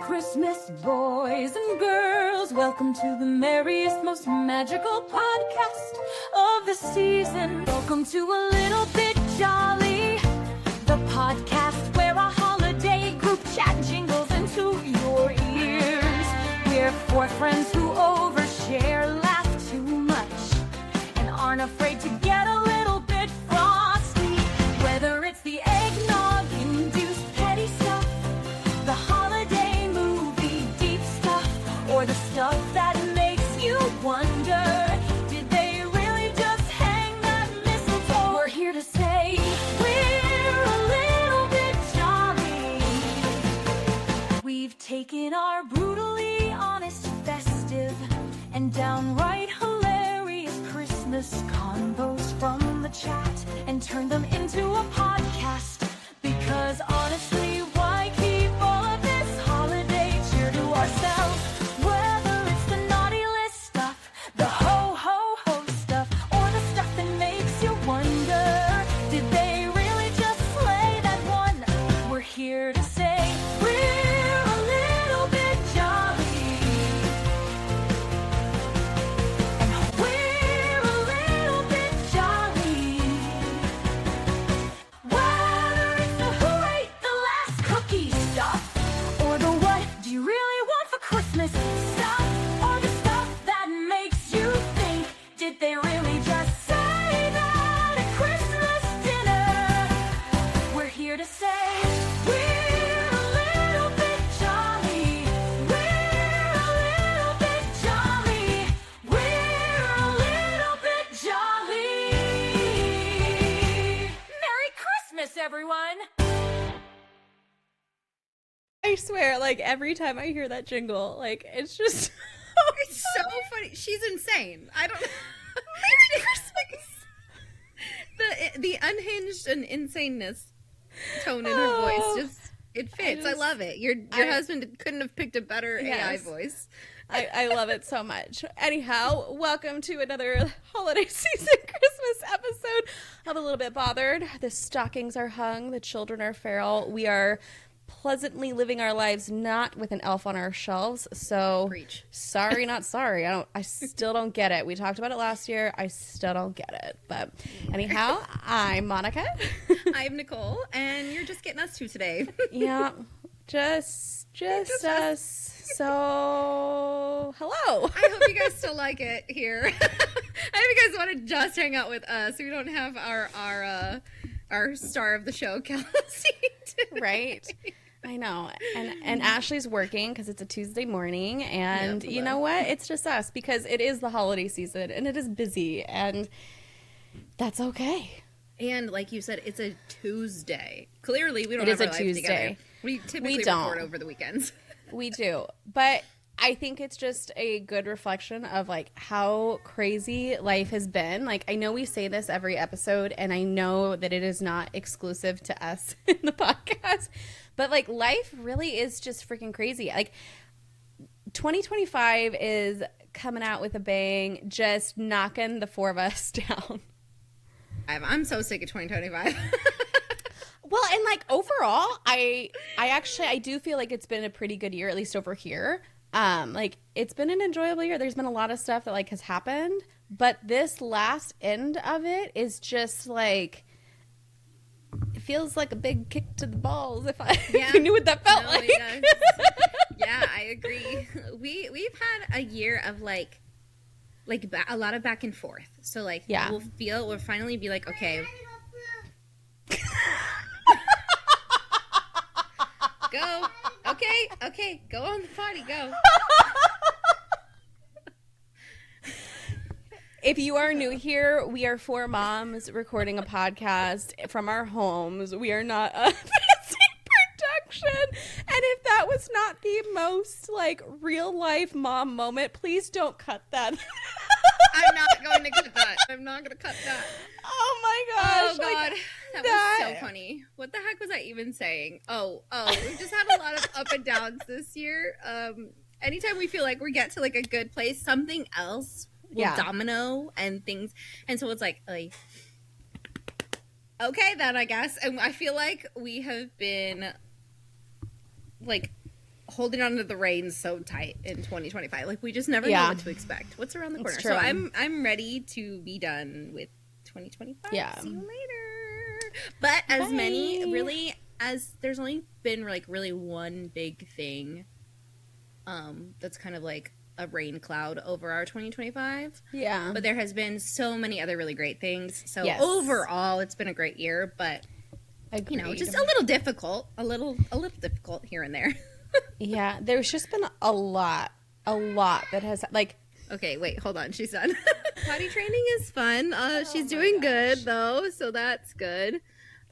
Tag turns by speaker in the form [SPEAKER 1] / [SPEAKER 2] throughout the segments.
[SPEAKER 1] Christmas, boys and girls, welcome to the merriest, most magical podcast of the season. Welcome to A Little Bit Jolly, the podcast where a holiday group chat jingles into your ears. We're four friends who overshare, laugh too much, and aren't afraid to get a little bit frosty. Whether it's the eggnog-induced petty stuff, the holiday movie deep stuff, or the stuff that makes you wonder, did they really just hang that mistletoe? We're here to say we're a little bit jolly. We've taken our brutally honest, festive, and downright hilarious Christmas combos from the chat and turned them into a podcast. Because honestly, why keep all of this holiday cheer to ourselves? Whether it's the naughty list stuff, the ho-ho-ho stuff, or the stuff that makes you wonder, did they really just slay that one? We're here to say we're a little bit jolly. And we're a little bit jolly. Whether it's the who ate the last cookie stuff, or the what do you really want for Christmas stuff, or the stuff that makes you think, did they really just say that at Christmas dinner? We're here to say we're a little bit jolly. We're a little bit jolly. We're a little bit jolly. Merry Christmas, everyone!
[SPEAKER 2] I swear, like, every time I hear that jingle, like, it's just
[SPEAKER 3] It's so funny. She's insane. I don't.
[SPEAKER 2] Merry Christmas.
[SPEAKER 3] The unhinged and insaneness tone in her voice just it fits. I
[SPEAKER 2] just-
[SPEAKER 3] love it. Your husband couldn't have picked a better AI
[SPEAKER 2] Yes.
[SPEAKER 3] voice.
[SPEAKER 2] I love it so much. Anyhow, welcome to another holiday season Christmas episode of A Little Bit Bothered. The stockings are hung, the children are feral. We are pleasantly living our lives not with an elf on our shelves. So
[SPEAKER 3] Preach.
[SPEAKER 2] sorry, not sorry. I still don't get it. We talked about it last year. I still don't get it. But anyhow, I'm Monica.
[SPEAKER 3] I'm Nicole, and you're just getting us two today.
[SPEAKER 2] Yeah, just us. So, hello.
[SPEAKER 3] I hope you guys still like it here. I hope you guys want to just hang out with us. We don't have our star of the show, Kelsie.
[SPEAKER 2] Right? I know. And Ashley's working because it's a Tuesday morning. And you know what? It's just us because it is the holiday season and it is busy. And that's okay.
[SPEAKER 3] And like you said, it's a Tuesday. Clearly, we don't
[SPEAKER 2] It
[SPEAKER 3] have
[SPEAKER 2] is
[SPEAKER 3] our
[SPEAKER 2] a
[SPEAKER 3] lives
[SPEAKER 2] Tuesday.
[SPEAKER 3] together. We typically
[SPEAKER 2] don't.
[SPEAKER 3] record over the weekends.
[SPEAKER 2] We do. But I think it's just a good reflection of like how crazy life has been. Like, I know we say this every episode, and I know that it is not exclusive to us in the podcast, but like life really is just freaking crazy. Like 2025 is coming out with a bang, just knocking the four of us down.
[SPEAKER 3] I'm so sick of 2025.
[SPEAKER 2] Well, and like overall, I do feel like it's been a pretty good year, at least over here. Like it's been an enjoyable year. There's been a lot of stuff that like has happened, but this last end of it is just like it feels like a big kick to the balls. If you knew what that felt like.
[SPEAKER 3] It does. Yeah, I agree. We've had a year of like a lot of back and forth. So like we'll finally be like, okay. Go. Okay. Go on the potty. Go.
[SPEAKER 2] If you are new here, we are four moms recording a podcast from our homes. We are not a fancy production. And if that was not the most like real life mom moment, please don't cut that.
[SPEAKER 3] I'm not going to cut that. I'm not going to cut that.
[SPEAKER 2] Oh my gosh.
[SPEAKER 3] Oh God.
[SPEAKER 2] Like,
[SPEAKER 3] that was so funny. What the heck was I even saying? Oh, we've just had a lot of up and downs this year. Anytime we feel like we get to like a good place, something else will domino and things. And so it's like, okay, then I guess. And I feel like we have been like holding on to the reins so tight in 2025. Like, we just never know what to expect. What's around the corner? So I'm ready to be done with 2025.
[SPEAKER 2] Yeah.
[SPEAKER 3] See you later. But as many, really, as there's only been, like, really one big thing that's kind of like a rain cloud over our 2025.
[SPEAKER 2] Yeah.
[SPEAKER 3] But there has been so many other really great things. So overall, it's been a great year, but,
[SPEAKER 2] Agreed.
[SPEAKER 3] you know, just a little difficult. A little difficult here and there.
[SPEAKER 2] Yeah, there's just been a lot that has, like...
[SPEAKER 3] Okay, wait, hold on. She's done. Potty training is fun. She's doing good, though, so that's good.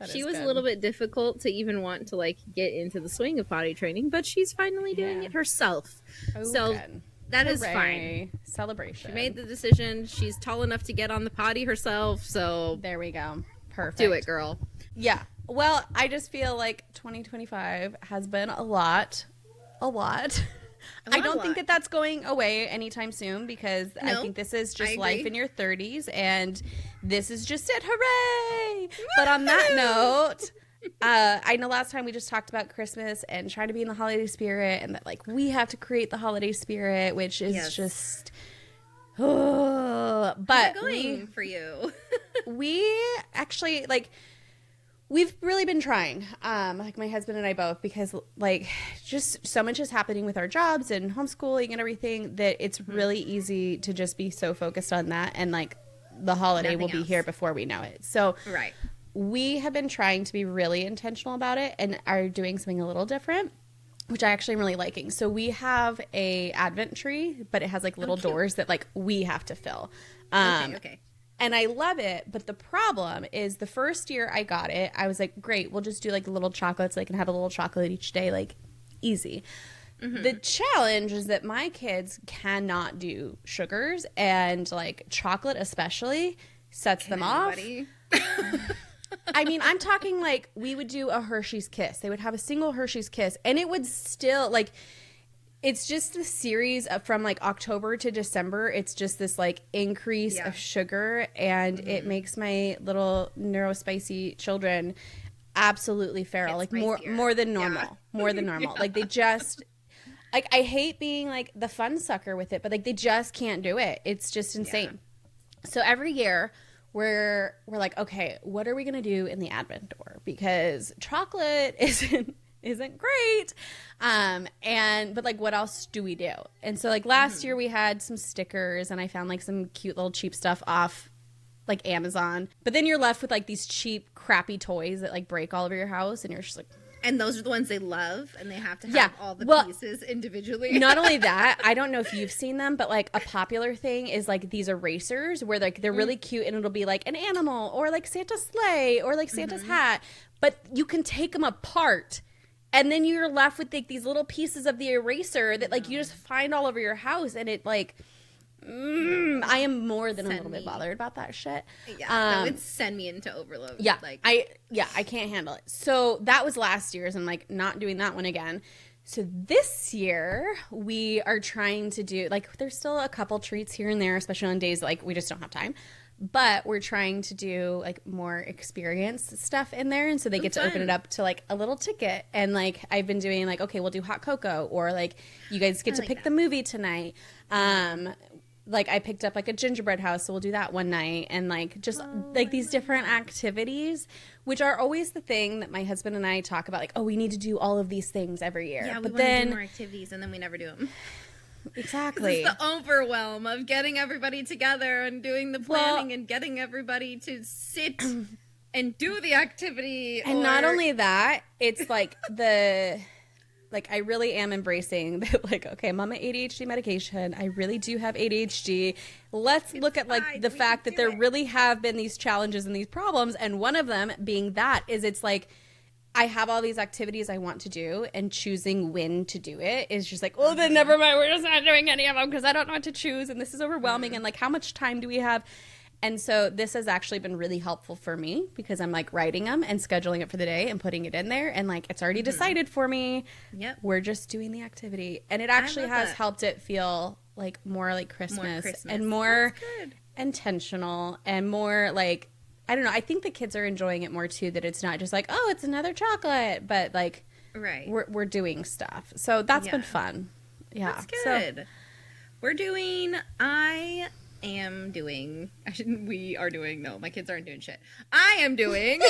[SPEAKER 3] She was a little bit difficult to even want to, like, get into the swing of potty training, but she's finally doing it herself.
[SPEAKER 2] Oh,
[SPEAKER 3] so
[SPEAKER 2] good.
[SPEAKER 3] that is fine.
[SPEAKER 2] Celebration.
[SPEAKER 3] She made the decision. She's tall enough to get on the potty herself, so...
[SPEAKER 2] There we go. Perfect.
[SPEAKER 3] Do it, girl.
[SPEAKER 2] Yeah. Well, I just feel like 2025 has been a lot. I don't think that that's going away anytime soon, because I think this is just life in your 30s, and this is just it. Hooray! But on that note, I know last time we just talked about Christmas and trying to be in the holiday spirit, and that, like, we have to create the holiday spirit, which is just... but
[SPEAKER 3] going for you.
[SPEAKER 2] We actually, like... We've really been trying, like my husband and I both, because, like, just so much is happening with our jobs and homeschooling and everything that it's really easy to just be so focused on that, and, like, the holiday will be here before we know it. So we have been trying to be really intentional about it and are doing something a little different, which I actually am really liking. So we have a Advent tree, but it has, like, little doors that, like, we have to fill.
[SPEAKER 3] Okay.
[SPEAKER 2] And I love it, but the problem is the first year I got it, I was like, great, we'll just do, like, little chocolates, so I can have a little chocolate each day, like, easy. The challenge is that my kids cannot do sugars, and, like, chocolate especially sets them off. I mean, I'm talking, like, we would do a Hershey's Kiss. They would have a single Hershey's Kiss, and it would still, like... It's just the series of, from, like, October to December. It's just this, like, increase of sugar, and it makes my little neurospicy children absolutely feral. Like, more than normal. More than normal. Like, they just... Like, I hate being, like, the fun sucker with it, but, like, they just can't do it. It's just insane. So every year... We're like, okay, what are we gonna do in the Advent door? Because chocolate isn't great, but, like, what else do we do? And so, like, last year we had some stickers, and I found, like, some cute little cheap stuff off, like, Amazon. But then you're left with, like, these cheap, crappy toys that, like, break all over your house, and you're just like...
[SPEAKER 3] And those are the ones they love, and they have to have all the pieces individually.
[SPEAKER 2] Not only that, I don't know if you've seen them, but, like, a popular thing is, like, these erasers where, like, they're really cute, and it'll be, like, an animal or, like, Santa's sleigh or, like, Santa's hat. But you can take them apart, and then you're left with, like, these little pieces of the eraser that, like, you just find all over your house, and it, like... I am more than a little bit bothered about that shit.
[SPEAKER 3] Yeah, that would send me into overload.
[SPEAKER 2] Yeah,
[SPEAKER 3] like,
[SPEAKER 2] I can't handle it. So that was last year's, and, like, not doing that one again. So this year we are trying to do, like, there's still a couple treats here and there, especially on days like we just don't have time. But we're trying to do, like, more experience stuff in there, and so they get to open it up to, like, a little ticket. And, like, I've been doing, like, okay, we'll do hot cocoa, or, like, you guys get to pick the movie tonight. Like, I picked up, like, a gingerbread house, so we'll do that one night. And, like, just, like, these different activities, which are always the thing that my husband and I talk about. Like, oh, we need to do all of these things every year.
[SPEAKER 3] Yeah,
[SPEAKER 2] but
[SPEAKER 3] we want to
[SPEAKER 2] do
[SPEAKER 3] more activities, and then we never do them.
[SPEAKER 2] Exactly.
[SPEAKER 3] It's the overwhelm of getting everybody together and doing the planning and getting everybody to sit and do the activity.
[SPEAKER 2] And not only that, it's, like, like, I really am embracing that, like, okay, I'm on my ADHD medication. I really do have ADHD. Let's look at, like, the fact that there really have been these challenges and these problems. And one of them being that is it's like, I have all these activities I want to do, and choosing when to do it is just like, well, then never mind. We're just not doing any of them because I don't know what to choose. And this is overwhelming. And, like, how much time do we have? And so this has actually been really helpful for me because I'm, like, writing them and scheduling it for the day and putting it in there. And, like, it's already decided for me. Yep. We're just doing the activity. And it actually has helped it feel, like, more like Christmas. And more intentional and more, like, I don't know. I think the kids are enjoying it more, too, that it's not just like, oh, it's another chocolate. But, like,
[SPEAKER 3] Right.
[SPEAKER 2] we're doing stuff. So that's been fun. Yeah.
[SPEAKER 3] That's good. We are doing, no, my kids aren't doing shit. I am doing.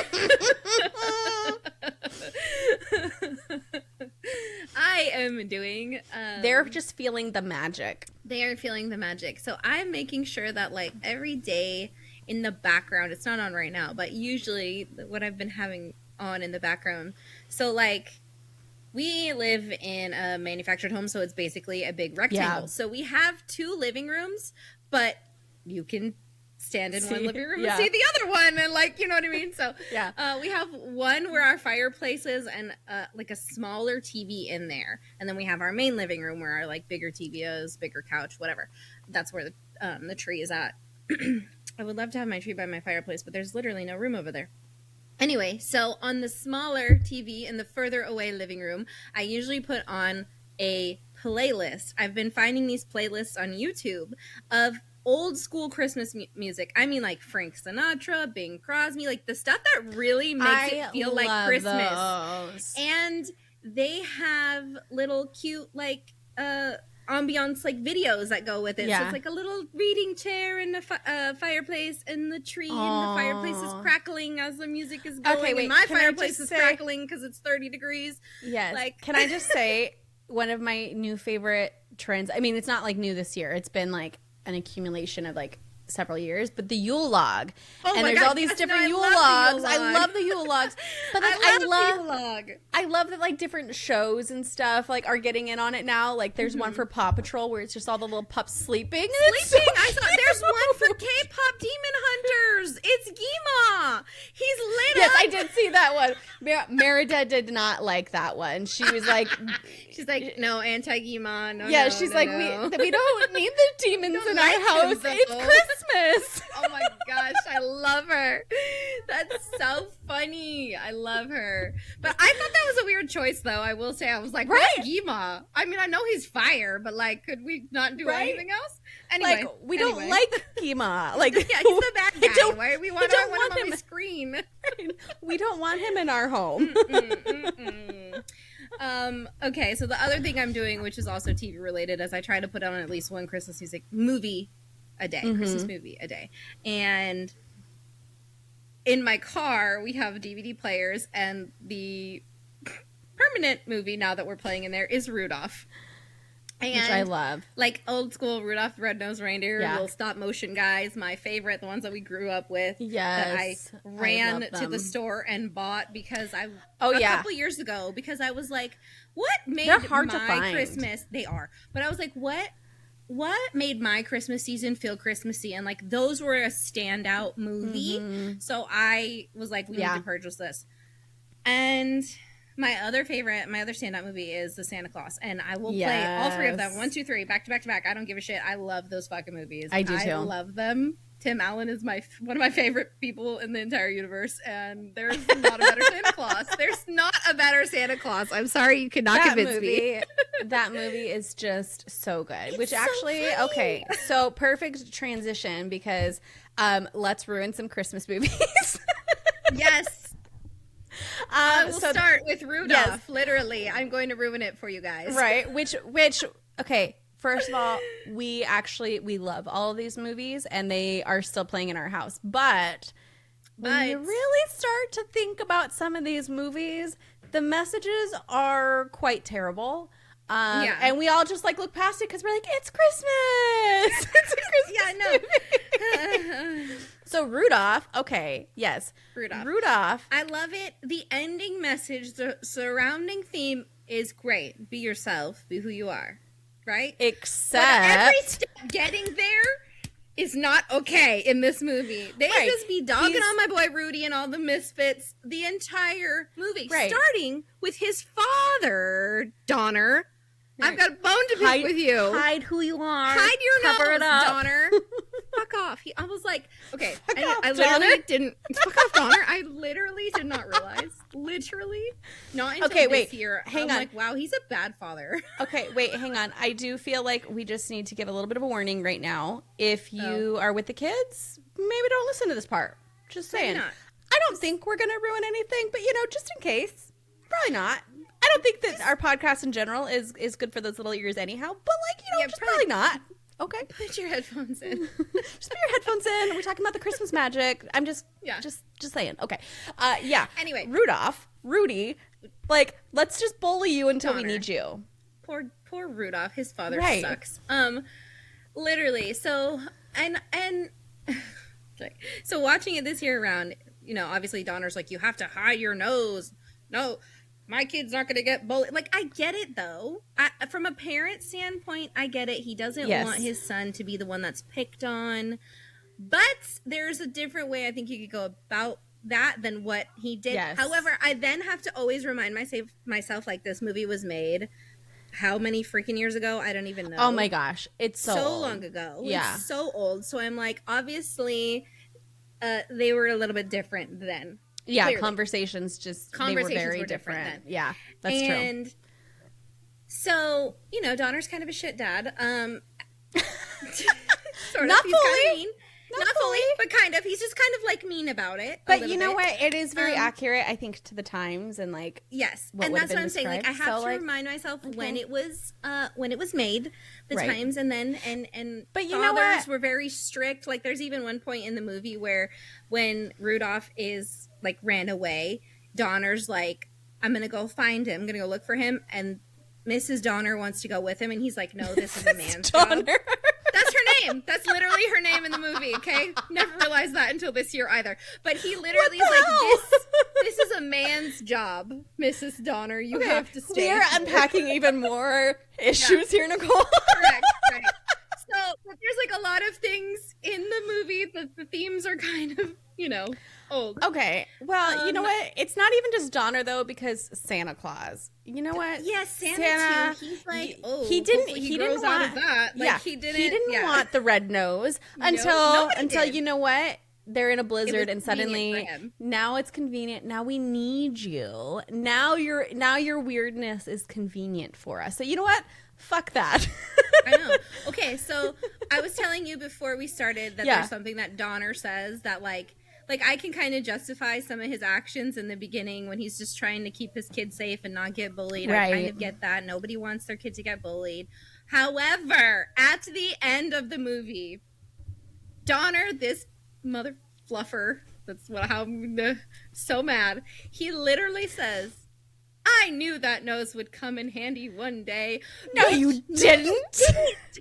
[SPEAKER 3] I am doing.
[SPEAKER 2] They're just feeling the magic.
[SPEAKER 3] They are feeling the magic. So I'm making sure that like every day in the background, it's not on right now, but usually what I've been having on in the background. So like we live in a manufactured home, so it's basically a big rectangle. Yeah. So we have 2 living rooms, but you can stand in one living room and see the other one, and like, you know what I mean? So we have one where our fireplace is and like a smaller TV in there, and then we have our main living room where our like bigger TV is, bigger couch, whatever. That's where the tree is at. I would love to have my tree by my fireplace, but there's literally no room over there. Anyway, so on the smaller TV in the further away living room, I usually put on a playlist. I've been finding these playlists on YouTube of old school Christmas music. I mean, like Frank Sinatra, Bing Crosby, like the stuff that really makes it feel like Christmas.
[SPEAKER 2] Those.
[SPEAKER 3] And they have little cute, like, ambiance, like videos that go with it. So it's like a little reading chair and a fireplace and the tree, and the fireplace is crackling as the music is going.
[SPEAKER 2] Okay, wait,
[SPEAKER 3] and my fireplace is crackling because it's 30 degrees.
[SPEAKER 2] Yes.
[SPEAKER 3] Like,
[SPEAKER 2] can I just say one of my new favorite trends? I mean, it's not like new this year. It's been like an accumulation of like several years, but the Yule log. And there's all these different Yule logs. I love the Yule logs. But like I love that like different shows and stuff like are getting in on it now. Like there's one for Paw Patrol where it's just all the little pups sleeping.
[SPEAKER 3] I saw there's one for K-pop Demon Hunters. It's Gima. He's lit up.
[SPEAKER 2] I did see that one. Merida did not like that one. She was like
[SPEAKER 3] she's like, no, anti-Gima. No,
[SPEAKER 2] yeah, she's like, we don't need the demons in our house. It's Christmas.
[SPEAKER 3] Oh my gosh, I love her. That's so funny. I love her. But I thought that was a weird choice, though. I will say, I was like, right? Gima. I mean, I know he's fire, but like, could we not do anything else? Anyway,
[SPEAKER 2] like, we don't like Gima. Like,
[SPEAKER 3] yeah, he's the bad guy. Why we want him on the screen?
[SPEAKER 2] We don't want him in our home.
[SPEAKER 3] Okay, so the other thing I'm doing, which is also TV related, is I try to put on at least one Christmas movie a day, Christmas movie a day. And in my car, we have DVD players, and the permanent movie now that we're playing in there is Rudolph. And
[SPEAKER 2] which I love.
[SPEAKER 3] Like old school Rudolph the Red-Nosed Reindeer, little stop motion guys, my favorite, the ones that we grew up with.
[SPEAKER 2] Yes.
[SPEAKER 3] That I ran to the store and bought because a couple years ago, because I was like, what made my Christmas? They are. But I was like, what made my Christmas season feel Christmassy? And like those were a standout movie. So I was like, we need to purchase this. And my other standout movie is The Santa Claus, and I will play all 3 of them, 1, 2, 3, back to back to back. I don't give a shit. I love those fucking movies.
[SPEAKER 2] I do too.
[SPEAKER 3] I love them. Tim Allen is one of my favorite people in the entire universe, and there's not a better Santa Claus. There's not a better Santa Claus. I'm sorry, you could not convince me.
[SPEAKER 2] That movie is just so good.
[SPEAKER 3] It's
[SPEAKER 2] which actually,
[SPEAKER 3] so funny.
[SPEAKER 2] Okay, so perfect transition because let's ruin some Christmas movies.
[SPEAKER 3] Yes. We'll start with Rudolph. Yes. Literally, I'm going to ruin it for you guys.
[SPEAKER 2] Right. Which. Okay. First of all, we love all of these movies, and they are still playing in our house. But when you really start to think about some of these movies, the messages are quite terrible. And we all just like look past it because we're like, it's Christmas. It's a Christmas movie. So Rudolph, okay, yes. Rudolph.
[SPEAKER 3] I love it. The ending message, the surrounding theme is great. Be yourself. Be who you are. Right?
[SPEAKER 2] Except.
[SPEAKER 3] But every step getting there is not okay in this movie. They just be dogging on my boy Rudy and all the misfits the entire movie. Right. Starting with his father, Donner. Right. I've got a bone to pick with you.
[SPEAKER 2] Hide who you are.
[SPEAKER 3] Hide your
[SPEAKER 2] Cover
[SPEAKER 3] nose,
[SPEAKER 2] it up.
[SPEAKER 3] Donner. Fuck off. I was like, okay. I literally didn't. Fuck off, Donner. I literally did not realize. Literally. Not until this year.
[SPEAKER 2] Hang
[SPEAKER 3] I'm
[SPEAKER 2] on.
[SPEAKER 3] like, wow, he's a bad father.
[SPEAKER 2] Okay, wait, hang on. I do feel like we just need to give a little bit of a warning right now. If you are with the kids, maybe don't listen to this part. Just saying. I don't think we're going to ruin anything, but just in case. Probably not. I don't think that our podcast in general is good for those little ears anyhow, but like, you know, just probably not. Okay.
[SPEAKER 3] Put your headphones in.
[SPEAKER 2] Just put your headphones in. We're talking about the Christmas magic. I'm just saying. Okay. Yeah.
[SPEAKER 3] Anyway.
[SPEAKER 2] Rudy, like, let's just bully you until we need you.
[SPEAKER 3] Poor Rudolph. His father
[SPEAKER 2] Right.
[SPEAKER 3] sucks. Literally. So, and so watching it this year around, you know, obviously Donner's like, you have to hide your nose. No, my kid's not going to get bullied. Like, I get it, though. From a parent standpoint, I get it. He doesn't want his son to be the one that's picked on. But there's a different way I think you could go about that than what he did.
[SPEAKER 2] Yes.
[SPEAKER 3] However, I then have to always remind myself, like, this movie was made how many freaking years ago? I don't even know.
[SPEAKER 2] Oh, my gosh. It's so old.
[SPEAKER 3] long ago.
[SPEAKER 2] Yeah.
[SPEAKER 3] It's so old. So I'm like, obviously, they were a little bit different then.
[SPEAKER 2] Yeah,
[SPEAKER 3] clearly.
[SPEAKER 2] conversations they were very different.
[SPEAKER 3] then.
[SPEAKER 2] Yeah, that's true.
[SPEAKER 3] And so, you know, Donner's kind of a shit dad. Sort
[SPEAKER 2] Not
[SPEAKER 3] of. He's
[SPEAKER 2] fully.
[SPEAKER 3] kind of mean.
[SPEAKER 2] Not
[SPEAKER 3] fully, but kind of. He's just kind of like mean about it.
[SPEAKER 2] But you know what? It is very accurate, I think, to the times and like
[SPEAKER 3] yes,
[SPEAKER 2] what
[SPEAKER 3] and
[SPEAKER 2] would
[SPEAKER 3] that's
[SPEAKER 2] have
[SPEAKER 3] what I'm
[SPEAKER 2] been
[SPEAKER 3] saying. Like I
[SPEAKER 2] described.
[SPEAKER 3] have
[SPEAKER 2] So,
[SPEAKER 3] to
[SPEAKER 2] like,
[SPEAKER 3] remind myself
[SPEAKER 2] okay.
[SPEAKER 3] when it was made, the
[SPEAKER 2] Right.
[SPEAKER 3] times, and then and
[SPEAKER 2] But you know
[SPEAKER 3] fathers
[SPEAKER 2] what?
[SPEAKER 3] were very strict. Like there's even one point in the movie where when Rudolph is like ran away, Donner's like, I'm gonna go find him. I'm gonna go look for him, and Mrs. Donner wants to go with him, and he's like, no, this is a man's job. That's her name. That's literally her name in the movie, okay? Never realized that until this year either. But he literally is like, this is a man's job, Mrs. Donner. You have to stay.
[SPEAKER 2] We are unpacking even more issues here, Nicole.
[SPEAKER 3] Correct, right. So, but there's like a lot of things in the movie that the themes are kind of, you know, old.
[SPEAKER 2] Okay. Well, you know what? It's not even just Donner though, because Santa Claus. You know what?
[SPEAKER 3] Yes, Santa too. He's like,
[SPEAKER 2] he didn't
[SPEAKER 3] grows
[SPEAKER 2] want
[SPEAKER 3] out of that. Like,
[SPEAKER 2] he didn't want the red nose until
[SPEAKER 3] did.
[SPEAKER 2] you know what? They're in a blizzard and
[SPEAKER 3] convenient
[SPEAKER 2] suddenly
[SPEAKER 3] for him.
[SPEAKER 2] now it's convenient. Now we need you. Now your weirdness is convenient for us. So you know what? Fuck that.
[SPEAKER 3] I know. Okay, so I was telling you before we started that there's something that Donner says that like I can kind of justify some of his actions in the beginning when he's just trying to keep his kid safe and not get bullied.
[SPEAKER 2] Right.
[SPEAKER 3] I kind of get that. Nobody wants their kid to get bullied. However, at the end of the movie, Donner, this mother fluffer, how I'm so mad. He literally says, I knew that nose would come in handy one day.
[SPEAKER 2] No, you didn't.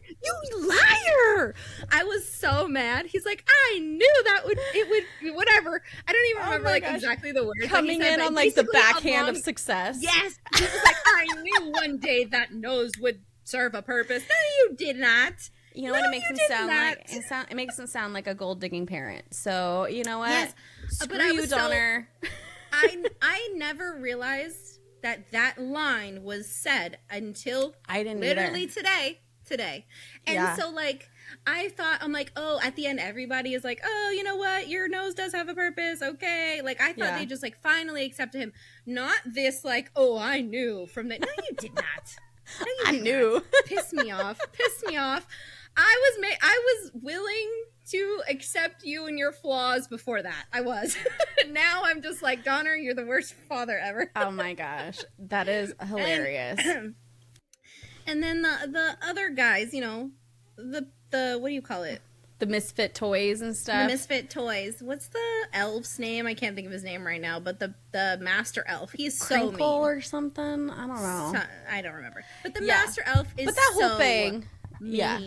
[SPEAKER 3] You liar! I was so mad. He's like, I knew it would, whatever. I don't even remember like exactly the words.
[SPEAKER 2] Coming in on like the backhand of success.
[SPEAKER 3] Yes. He was like, I knew one day that nose would serve a purpose. No, you did not.
[SPEAKER 2] You know what? It makes him sound like it makes him sound like a gold digging parent. So you know what?
[SPEAKER 3] Yes.
[SPEAKER 2] Screw you, Donner.
[SPEAKER 3] I never realized that line was said until
[SPEAKER 2] I didn't
[SPEAKER 3] literally
[SPEAKER 2] either.
[SPEAKER 3] today. And so like I thought, I'm like, oh, at the end everybody is like, oh, you know what, your nose does have a purpose, okay. Like I thought they just like finally accepted him, not this like, oh, I knew from that. No, you did not. No, you did
[SPEAKER 2] knew.
[SPEAKER 3] not. Piss me off. I was willing to accept you and your flaws before that. I was. Now I'm just like, Donner, you're the worst father ever.
[SPEAKER 2] Oh my gosh, that is hilarious.
[SPEAKER 3] And then the other guys, you know, the what do you call it?
[SPEAKER 2] The misfit toys and stuff.
[SPEAKER 3] The misfit toys. What's the elf's name? I can't think of his name right now, but the master elf. He's so mean.
[SPEAKER 2] Or something. I don't know.
[SPEAKER 3] I don't remember. But the master elf is
[SPEAKER 2] but that whole
[SPEAKER 3] so
[SPEAKER 2] thing.
[SPEAKER 3] mean.
[SPEAKER 2] Yeah.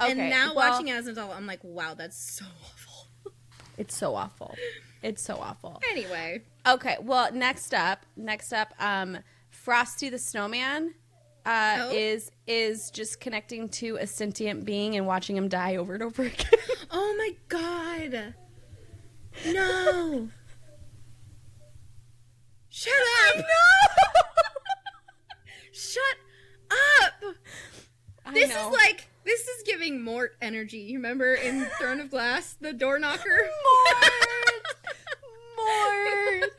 [SPEAKER 3] And now watching as an adult, I'm like, wow, that's so awful.
[SPEAKER 2] It's so awful. It's so awful.
[SPEAKER 3] Anyway.
[SPEAKER 2] Okay, well, next up, Frosty the Snowman is just connecting to a sentient being and watching him die over and over again.
[SPEAKER 3] Oh my god. No. Shut up.
[SPEAKER 2] No.
[SPEAKER 3] Shut up. This is giving Mort energy. You remember in Throne of Glass, the door knocker?
[SPEAKER 2] Mort.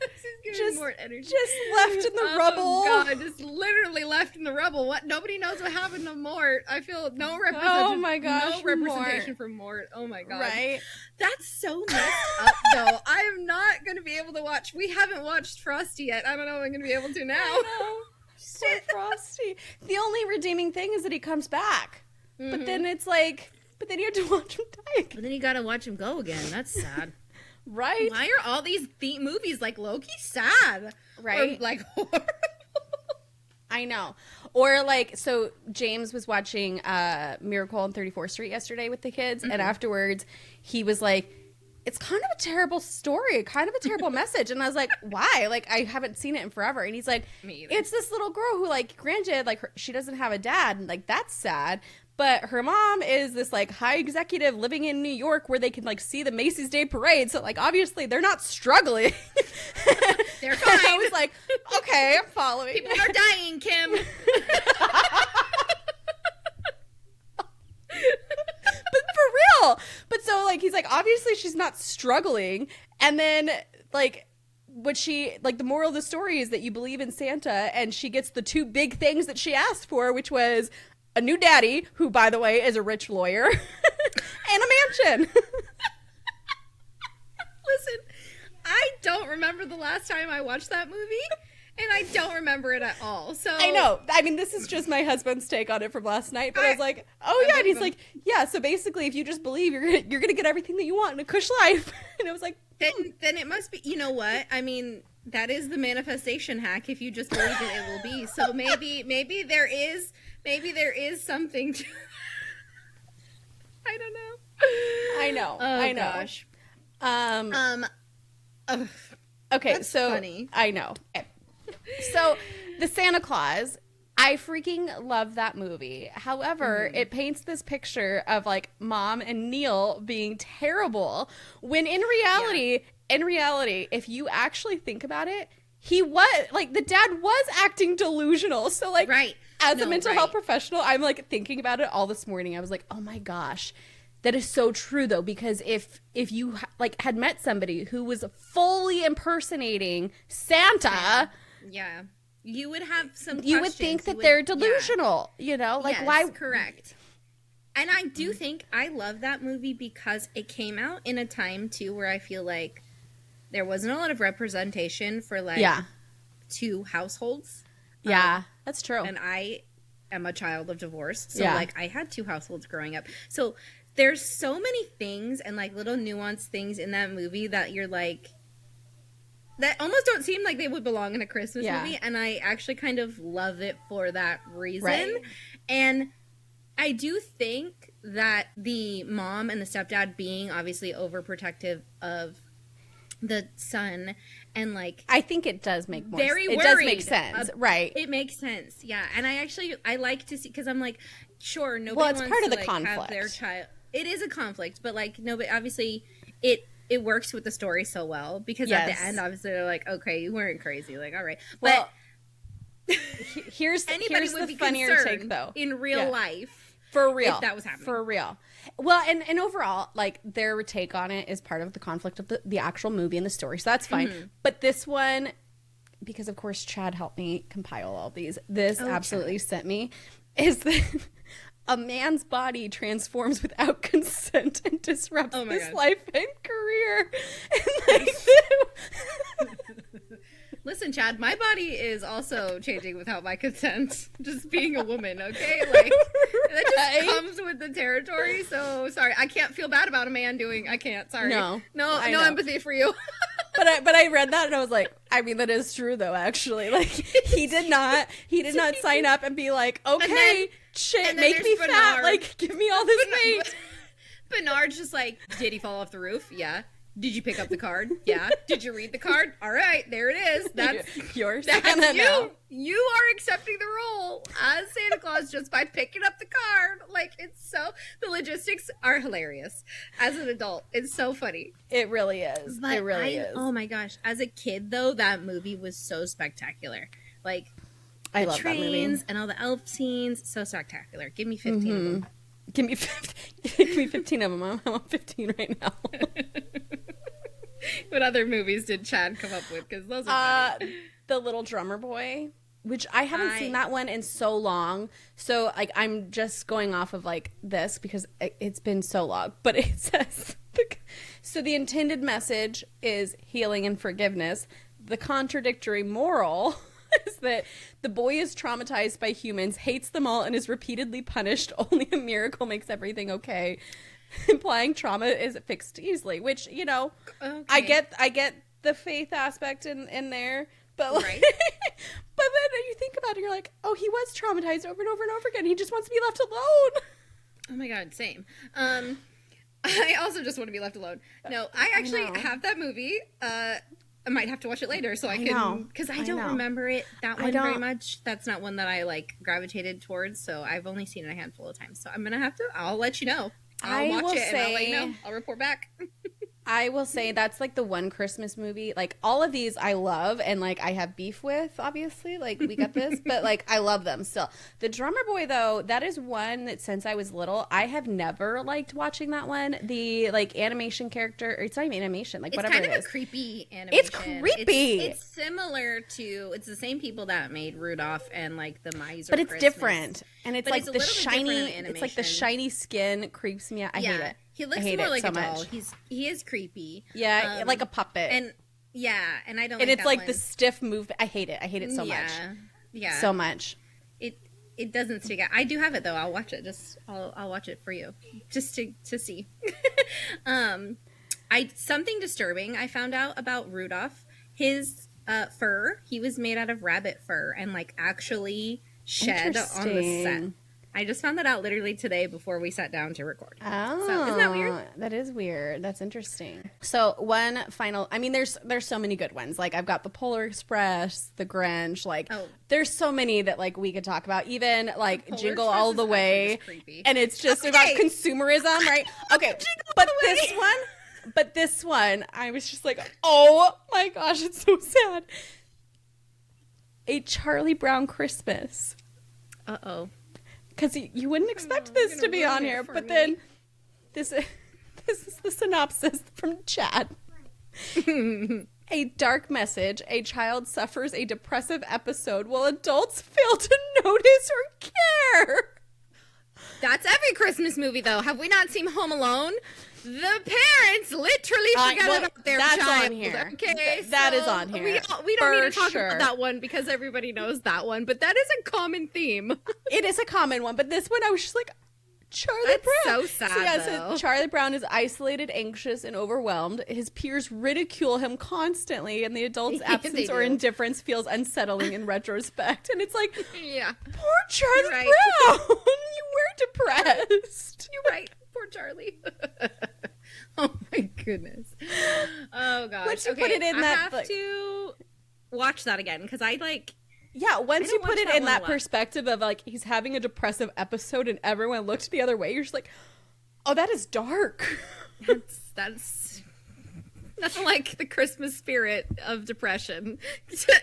[SPEAKER 3] Just Mort energy.
[SPEAKER 2] Just left in the rubble.
[SPEAKER 3] Oh god, just literally left in the rubble. What? Nobody knows what happened to Mort. I feel no representation.
[SPEAKER 2] Oh my gosh,
[SPEAKER 3] no representation for Mort. Oh my god.
[SPEAKER 2] Right?
[SPEAKER 3] That's so messed up though. I am not going to be able to watch. We haven't watched Frosty yet. I don't know if I'm going to be able to now.
[SPEAKER 2] Frosty. The only redeeming thing is that he comes back. But then it's like, but then you have to watch him die again.
[SPEAKER 3] But then you gotta watch him go again. That's sad.
[SPEAKER 2] Right?
[SPEAKER 3] Why are all these movies like low-key sad?
[SPEAKER 2] Right?
[SPEAKER 3] Or like horrible?
[SPEAKER 2] I know. Or like, so James was watching Miracle on 34th Street yesterday with the kids, and afterwards he was like, it's kind of a terrible story, kind of a terrible message. And I was like, why? Like, I haven't seen it in forever. And he's like, it's this little girl who, like, granted, like, she doesn't have a dad, and like, that's sad. But her mom is this, like, high executive living in New York where they can, like, see the Macy's Day Parade. So, like, obviously they're not struggling.
[SPEAKER 3] They're fine.
[SPEAKER 2] I was like, okay, I'm following.
[SPEAKER 3] People are dying, Kim.
[SPEAKER 2] But for real. But so, like, he's like, obviously she's not struggling. And then, like, what she, like, the moral of the story is that you believe in Santa, and she gets the two big things that she asked for, which was a new daddy, who, by the way, is a rich lawyer, and a mansion.
[SPEAKER 3] Listen, I don't remember the last time I watched that movie, and I don't remember it at all. So
[SPEAKER 2] I know. I mean, this is just my husband's take on it from last night, but I was like, oh yeah, and he's like, yeah, so basically if you just believe, you're gonna get everything that you want in a cush life. And I was like,
[SPEAKER 3] then it must be, you know what? I mean, that is the manifestation hack. If you just believe it will be. So maybe there is something to I don't know.
[SPEAKER 2] I know.
[SPEAKER 3] Oh,
[SPEAKER 2] I know.
[SPEAKER 3] Gosh.
[SPEAKER 2] Okay,
[SPEAKER 3] That's
[SPEAKER 2] so
[SPEAKER 3] funny.
[SPEAKER 2] I know. Okay. So the Santa Claus, I freaking love that movie. However, it paints this picture of like Mom and Neil being terrible when in reality, if you actually think about it, he was like, the dad was acting delusional. So like,
[SPEAKER 3] Right.
[SPEAKER 2] as a mental health professional, I'm like thinking about it all this morning. I was like, oh my gosh. That is so true, though, because if you like had met somebody who was fully impersonating Santa,
[SPEAKER 3] Yeah. You would have some
[SPEAKER 2] you would
[SPEAKER 3] questions.
[SPEAKER 2] think that they're delusional, you know? Like,
[SPEAKER 3] Yes,
[SPEAKER 2] why?
[SPEAKER 3] correct. And I do think I love that movie because it came out in a time, too, where I feel like there wasn't a lot of representation for, like, two households.
[SPEAKER 2] Yeah, that's true.
[SPEAKER 3] And I am a child of divorce. So,
[SPEAKER 2] Yeah.
[SPEAKER 3] like, I had two households growing up. So there's so many things and, like, little nuanced things in that movie that you're, like, that almost don't seem like they would belong in a Christmas movie. And I actually kind of love it for that reason.
[SPEAKER 2] Right.
[SPEAKER 3] And I do think that the mom and the stepdad being obviously overprotective of the son and like
[SPEAKER 2] I think it does make more
[SPEAKER 3] very
[SPEAKER 2] sense. It does make sense, right?
[SPEAKER 3] It makes sense, yeah. And I like to see, because I'm like, sure, nobody
[SPEAKER 2] Well, it's
[SPEAKER 3] wants
[SPEAKER 2] part
[SPEAKER 3] to
[SPEAKER 2] of the
[SPEAKER 3] like,
[SPEAKER 2] conflict.
[SPEAKER 3] have their child. It is a conflict, but like nobody, obviously it works with the story so well because at the end, obviously they're like, okay, you weren't crazy, like all right.
[SPEAKER 2] Well,
[SPEAKER 3] but
[SPEAKER 2] here's
[SPEAKER 3] anybody
[SPEAKER 2] the
[SPEAKER 3] would be
[SPEAKER 2] funnier
[SPEAKER 3] concerned
[SPEAKER 2] take though
[SPEAKER 3] in real life.
[SPEAKER 2] For real.
[SPEAKER 3] If that was happening.
[SPEAKER 2] For real. Well, and overall, like, their take on it is part of the conflict of the actual movie and the story, so that's fine. But this one, because, of course, Chad helped me compile all these, this absolutely sent me, is that a man's body transforms without consent and disrupts his life and career. And, like,
[SPEAKER 3] Listen, Chad, my body is also changing without my consent. Just being a woman, okay? Like, that just comes with the territory. So, sorry. I can't feel bad about a man doing... I can't. Sorry. No empathy for you.
[SPEAKER 2] But I read that and I was like, I mean, that is true though, actually. Like, he did not sign up and be like, okay, shit, make me fat. Like, give me all this weight.
[SPEAKER 3] Bernard's just like, did he fall off the roof? Yeah. Did you pick up the card? Yeah. Did you read the card? All right, there it is. That's
[SPEAKER 2] yours.
[SPEAKER 3] That's you. You are accepting the role as Santa Claus just by picking up the card. Like, it's so, the logistics are hilarious. As an adult, it's so funny.
[SPEAKER 2] It really is.
[SPEAKER 3] But
[SPEAKER 2] it really is.
[SPEAKER 3] Oh my gosh. As a kid, though, that movie was so spectacular. Like,
[SPEAKER 2] I
[SPEAKER 3] the
[SPEAKER 2] love that movie.
[SPEAKER 3] trains and all the elf scenes, so spectacular. Give me 15 of them.
[SPEAKER 2] Give me 15 of them. I'm on 15 right now.
[SPEAKER 3] What other movies did Chad come up with? Because those are funny.
[SPEAKER 2] The Little Drummer Boy, which I haven't seen that one in so long. So, like, I'm just going off of, like, this because it's been so long. But it says, so the intended message is healing and forgiveness. The contradictory moral is that the boy is traumatized by humans, hates them all, and is repeatedly punished. Only a miracle makes everything okay, implying trauma is fixed easily. Which, you know,
[SPEAKER 3] Okay.
[SPEAKER 2] I get the faith aspect in there, but like,
[SPEAKER 3] Right.
[SPEAKER 2] but then you think about it, you're like, oh, he was traumatized over and over and over again. He just wants to be left alone.
[SPEAKER 3] Oh my god, same. I also just want to be left alone. No, I actually
[SPEAKER 2] know.
[SPEAKER 3] have that movie. I might have to watch it later so I
[SPEAKER 2] know.
[SPEAKER 3] can, because I don't
[SPEAKER 2] know.
[SPEAKER 3] remember that
[SPEAKER 2] I
[SPEAKER 3] one very
[SPEAKER 2] don't-
[SPEAKER 3] much. That's not one that I like gravitated towards, so I've only seen it a handful of times. So I'm gonna have to. I'll let you know. I'll
[SPEAKER 2] I
[SPEAKER 3] watch
[SPEAKER 2] will
[SPEAKER 3] it and I'll let you
[SPEAKER 2] say-
[SPEAKER 3] know. I'll report back.
[SPEAKER 2] I will say that's like the one Christmas movie. Like all of these I love and like I have beef with, obviously. Like we got this, but like I love them still. The Drummer Boy though, that is one that since I was little, I have never liked watching that one. The like animation character, or it's not even animation, like
[SPEAKER 3] It's
[SPEAKER 2] whatever
[SPEAKER 3] kind
[SPEAKER 2] it
[SPEAKER 3] of
[SPEAKER 2] is.
[SPEAKER 3] a creepy animation.
[SPEAKER 2] It's creepy.
[SPEAKER 3] It's similar to. It's the same people that made Rudolph and like the Miser.
[SPEAKER 2] But it's
[SPEAKER 3] Christmas.
[SPEAKER 2] different. And it's
[SPEAKER 3] But
[SPEAKER 2] like
[SPEAKER 3] it's a
[SPEAKER 2] the
[SPEAKER 3] little bit different
[SPEAKER 2] shiny
[SPEAKER 3] in
[SPEAKER 2] it's like the
[SPEAKER 3] animation.
[SPEAKER 2] shiny skin creeps me out. I hate it.
[SPEAKER 3] He
[SPEAKER 2] I
[SPEAKER 3] looks
[SPEAKER 2] hate
[SPEAKER 3] more
[SPEAKER 2] it
[SPEAKER 3] like
[SPEAKER 2] so
[SPEAKER 3] a doll.
[SPEAKER 2] much.
[SPEAKER 3] He is creepy.
[SPEAKER 2] Yeah, like a puppet.
[SPEAKER 3] And yeah, and I don't.
[SPEAKER 2] And
[SPEAKER 3] like
[SPEAKER 2] it's
[SPEAKER 3] that
[SPEAKER 2] like
[SPEAKER 3] one.
[SPEAKER 2] the stiff move. I hate it. I hate it so
[SPEAKER 3] yeah,
[SPEAKER 2] much.
[SPEAKER 3] Yeah,
[SPEAKER 2] So much.
[SPEAKER 3] it doesn't stick out. I do have it though. I'll watch it. I'll watch it for you, just to see. Something disturbing I found out about Rudolph. His fur. He was made out of rabbit fur and like actually shed on the set.
[SPEAKER 2] Interesting.
[SPEAKER 3] I just found that out literally today before we sat down to record.
[SPEAKER 2] Oh,
[SPEAKER 3] So, isn't that weird?
[SPEAKER 2] That is weird. That's interesting. So one final, I mean, there's so many good ones. Like I've got the Polar Express, the Grinch. Like there's so many that like we could talk about. Even like
[SPEAKER 3] Polar
[SPEAKER 2] Jingle
[SPEAKER 3] Express
[SPEAKER 2] All
[SPEAKER 3] is
[SPEAKER 2] the
[SPEAKER 3] actually
[SPEAKER 2] Way,
[SPEAKER 3] just creepy.
[SPEAKER 2] and it's just
[SPEAKER 3] Okay.
[SPEAKER 2] about consumerism, right? Okay, but this one, I was just like, oh my gosh, it's so sad. A Charlie Brown Christmas.
[SPEAKER 3] Uh-oh.
[SPEAKER 2] Because you wouldn't expect this to be on here, but then this is the synopsis from Chad. A dark message. A child suffers a depressive episode while adults fail to notice or care.
[SPEAKER 3] That's every Christmas movie, though. Have we not seen Home Alone? The parents literally forget
[SPEAKER 2] well,
[SPEAKER 3] about their
[SPEAKER 2] that's
[SPEAKER 3] child.
[SPEAKER 2] on here.
[SPEAKER 3] Okay,
[SPEAKER 2] That is
[SPEAKER 3] so
[SPEAKER 2] on here.
[SPEAKER 3] We don't need to
[SPEAKER 2] For
[SPEAKER 3] talk
[SPEAKER 2] sure.
[SPEAKER 3] about that one because everybody knows that one. But that is a common theme.
[SPEAKER 2] It is a common one, but this one I was just like, Charlie
[SPEAKER 3] That's
[SPEAKER 2] Brown.
[SPEAKER 3] so sad, though.
[SPEAKER 2] Charlie Brown is isolated, anxious, and overwhelmed. His peers ridicule him constantly, and the adult's
[SPEAKER 3] They
[SPEAKER 2] absence or
[SPEAKER 3] do.
[SPEAKER 2] indifference feels unsettling in retrospect. And it's like,
[SPEAKER 3] Yeah,
[SPEAKER 2] poor Charlie
[SPEAKER 3] You're right.
[SPEAKER 2] Brown. You were depressed.
[SPEAKER 3] you're right. Poor Charlie. Oh my goodness. Oh gosh.
[SPEAKER 2] Once you
[SPEAKER 3] okay,
[SPEAKER 2] put it in
[SPEAKER 3] I
[SPEAKER 2] that,
[SPEAKER 3] have
[SPEAKER 2] like-
[SPEAKER 3] to watch that again because I like.
[SPEAKER 2] Yeah, once
[SPEAKER 3] I
[SPEAKER 2] you
[SPEAKER 3] don't
[SPEAKER 2] put
[SPEAKER 3] watch
[SPEAKER 2] it
[SPEAKER 3] that
[SPEAKER 2] in
[SPEAKER 3] one a
[SPEAKER 2] that
[SPEAKER 3] lot.
[SPEAKER 2] perspective of like he's having a depressive episode and everyone looked the other way, you're just like, oh, that is dark.
[SPEAKER 3] That's nothing like the Christmas spirit of depression.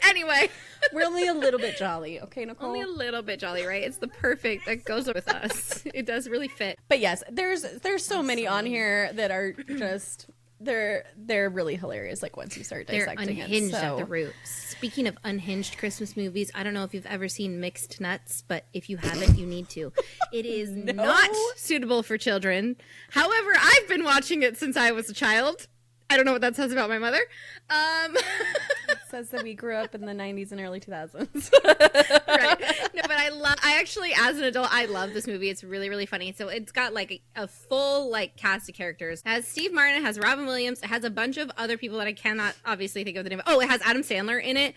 [SPEAKER 3] Anyway,
[SPEAKER 2] We're only a little bit jolly, okay, Nicole?
[SPEAKER 3] only a little bit jolly, right? It's the perfect that goes with us. It does really fit.
[SPEAKER 2] But yes, there's so many on here that are just they're really hilarious. Like once you start
[SPEAKER 3] They're
[SPEAKER 2] dissecting
[SPEAKER 3] unhinged
[SPEAKER 2] it, so.
[SPEAKER 3] at the root. Speaking of unhinged Christmas movies, I don't know if you've ever seen Mixed Nuts, but if you haven't, you need to. It is not suitable for children. However, I've been watching it since I was a child. I don't know what that says about my mother.
[SPEAKER 2] It says that we grew up in the 90s and early 2000s.
[SPEAKER 3] Right. No, but I actually, as an adult, I love this movie. It's really, really funny. So it's got like a full like cast of characters. It has Steve Martin, it has Robin Williams, it has a bunch of other people that I cannot obviously think of the name of. Oh, it has Adam Sandler in it.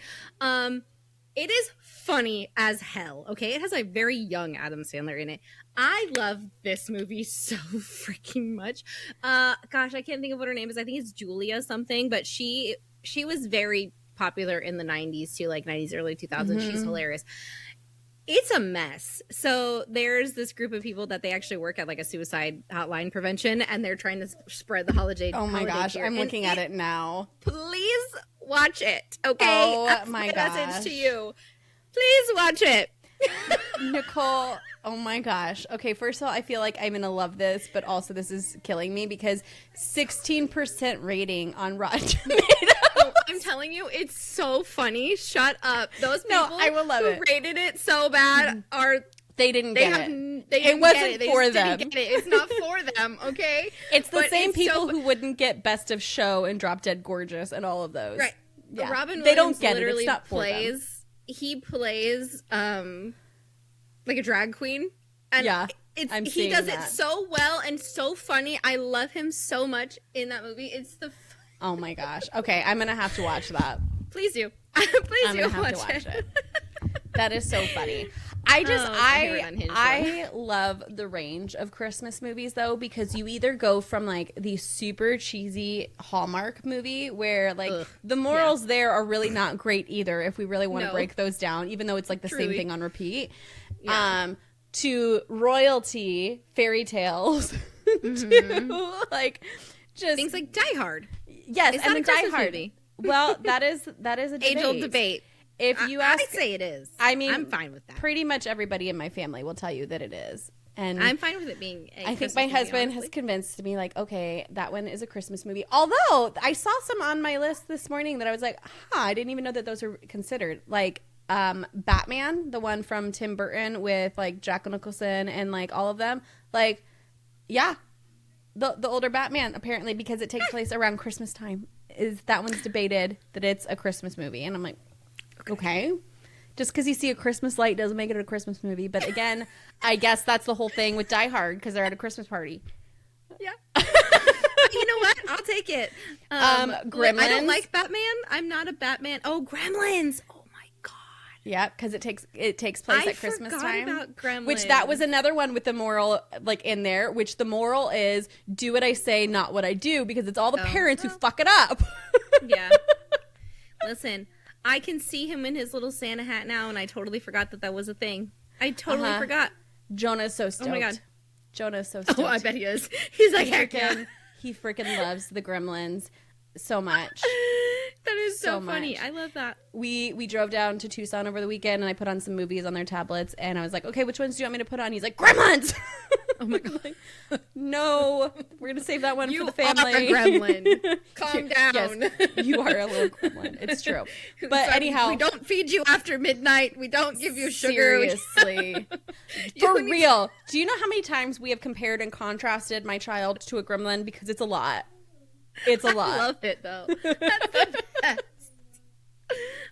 [SPEAKER 3] It is funny as hell. Okay, it has a very young Adam Sandler in it. I love this movie so freaking much. Gosh, I can't think of what her name is. I think it's Julia something, but she was very popular in the 90s too, like 90s, early 2000s. She's hilarious. It's a mess. So there's this group of people that they actually work at like a suicide hotline prevention, and they're trying to spread the holiday.
[SPEAKER 2] Oh my
[SPEAKER 3] holiday
[SPEAKER 2] gosh,
[SPEAKER 3] cheer.
[SPEAKER 2] I'm
[SPEAKER 3] And
[SPEAKER 2] looking at it now.
[SPEAKER 3] Please watch it, okay?
[SPEAKER 2] Oh
[SPEAKER 3] That's
[SPEAKER 2] my
[SPEAKER 3] message
[SPEAKER 2] gosh.
[SPEAKER 3] to you. Please watch it.
[SPEAKER 2] Nicole, oh my gosh. Okay, first of all, I feel like I'm going to love this, but also this is killing me because 16% rating on Rotten Tomatoes.
[SPEAKER 3] I'm telling you, it's so funny. Shut up. Those
[SPEAKER 2] No,
[SPEAKER 3] people
[SPEAKER 2] I will love
[SPEAKER 3] who
[SPEAKER 2] it.
[SPEAKER 3] rated it so bad are
[SPEAKER 2] They didn't
[SPEAKER 3] they
[SPEAKER 2] get
[SPEAKER 3] have
[SPEAKER 2] it.
[SPEAKER 3] they didn't
[SPEAKER 2] wasn't
[SPEAKER 3] get it. They
[SPEAKER 2] for
[SPEAKER 3] just
[SPEAKER 2] them.
[SPEAKER 3] didn't get it. It's not for them, okay?
[SPEAKER 2] It's the
[SPEAKER 3] But
[SPEAKER 2] same
[SPEAKER 3] it's
[SPEAKER 2] people
[SPEAKER 3] so-
[SPEAKER 2] who wouldn't get Best of Show and Drop Dead Gorgeous and all of those.
[SPEAKER 3] Right.
[SPEAKER 2] Yeah.
[SPEAKER 3] Robin Williams
[SPEAKER 2] They don't get it. It's
[SPEAKER 3] literally
[SPEAKER 2] not for them.
[SPEAKER 3] plays he plays like a drag queen. And
[SPEAKER 2] Yeah,
[SPEAKER 3] he does it so well and so funny. I love him so much in that movie. It's
[SPEAKER 2] Oh my gosh. Okay, I'm gonna have to watch that.
[SPEAKER 3] Please do.
[SPEAKER 2] I'm gonna have to watch it. That is so funny. I love the range of Christmas movies though, because you either go from like the super cheesy Hallmark movie where like the morals there are really not great either, if we really want to break those down, even though it's like the same thing on repeat. To royalty fairy tales, to like just
[SPEAKER 3] things like Die Hard.
[SPEAKER 2] Yes,
[SPEAKER 3] it's
[SPEAKER 2] and
[SPEAKER 3] not
[SPEAKER 2] the
[SPEAKER 3] a
[SPEAKER 2] Die
[SPEAKER 3] Christmas
[SPEAKER 2] Hard
[SPEAKER 3] movie.
[SPEAKER 2] Well, that is a debate.
[SPEAKER 3] Age-old debate.
[SPEAKER 2] If you ask,
[SPEAKER 3] I'd say it is.
[SPEAKER 2] I mean,
[SPEAKER 3] I'm fine with that.
[SPEAKER 2] Pretty much everybody in my family will tell you that it is, and
[SPEAKER 3] I'm fine with it being.
[SPEAKER 2] I think my husband has convinced me, like, okay, that one is a Christmas movie. Although I saw some on my list this morning that I was like, I didn't even know that those are considered. Like, Batman, the one from Tim Burton with like Jack Nicholson and like all of them. Like, yeah, the older Batman, apparently, because it takes place around Christmas time, that one's debated that it's a Christmas movie, and I'm like, okay. Just because you see a Christmas light doesn't make it a Christmas movie. But again, I guess that's the whole thing with Die Hard, because they're at a Christmas party.
[SPEAKER 3] Yeah. You know what? I'll take it.
[SPEAKER 2] Gremlins.
[SPEAKER 3] I don't like Batman. I'm not a Batman. Oh, Gremlins. Oh my god.
[SPEAKER 2] Yeah, because it takes place at Christmas time.
[SPEAKER 3] About Gremlins.
[SPEAKER 2] Which that was another one with the moral like in there. Which the moral is do what I say, not what I do, because it's all the parents who fuck it up.
[SPEAKER 3] Yeah. Listen. I can see him in his little Santa hat now, and I totally forgot that was a thing. I totally forgot.
[SPEAKER 2] Jonah's so stoked.
[SPEAKER 3] Oh my god.
[SPEAKER 2] Jonah's so stoked.
[SPEAKER 3] Oh, I bet he is. He's like, heck yeah.
[SPEAKER 2] He freaking loves the Gremlins so much.
[SPEAKER 3] That is so funny. I love that.
[SPEAKER 2] We drove down to Tucson over the weekend, and I put on some movies on their tablets, and I was like, okay, which ones do you want me to put on? He's like, Gremlins!
[SPEAKER 3] Oh my god.
[SPEAKER 2] No, we're going to save that one for the family.
[SPEAKER 3] You are a gremlin. Calm down.
[SPEAKER 2] Yes, you are a little gremlin. It's true. But
[SPEAKER 3] so
[SPEAKER 2] anyhow.
[SPEAKER 3] We don't feed you after midnight. We don't give you sugar.
[SPEAKER 2] Seriously. For real. Do you know how many times we have compared and contrasted my child to a gremlin? Because it's a lot. It's a lot.
[SPEAKER 3] I love it, though. That's the best.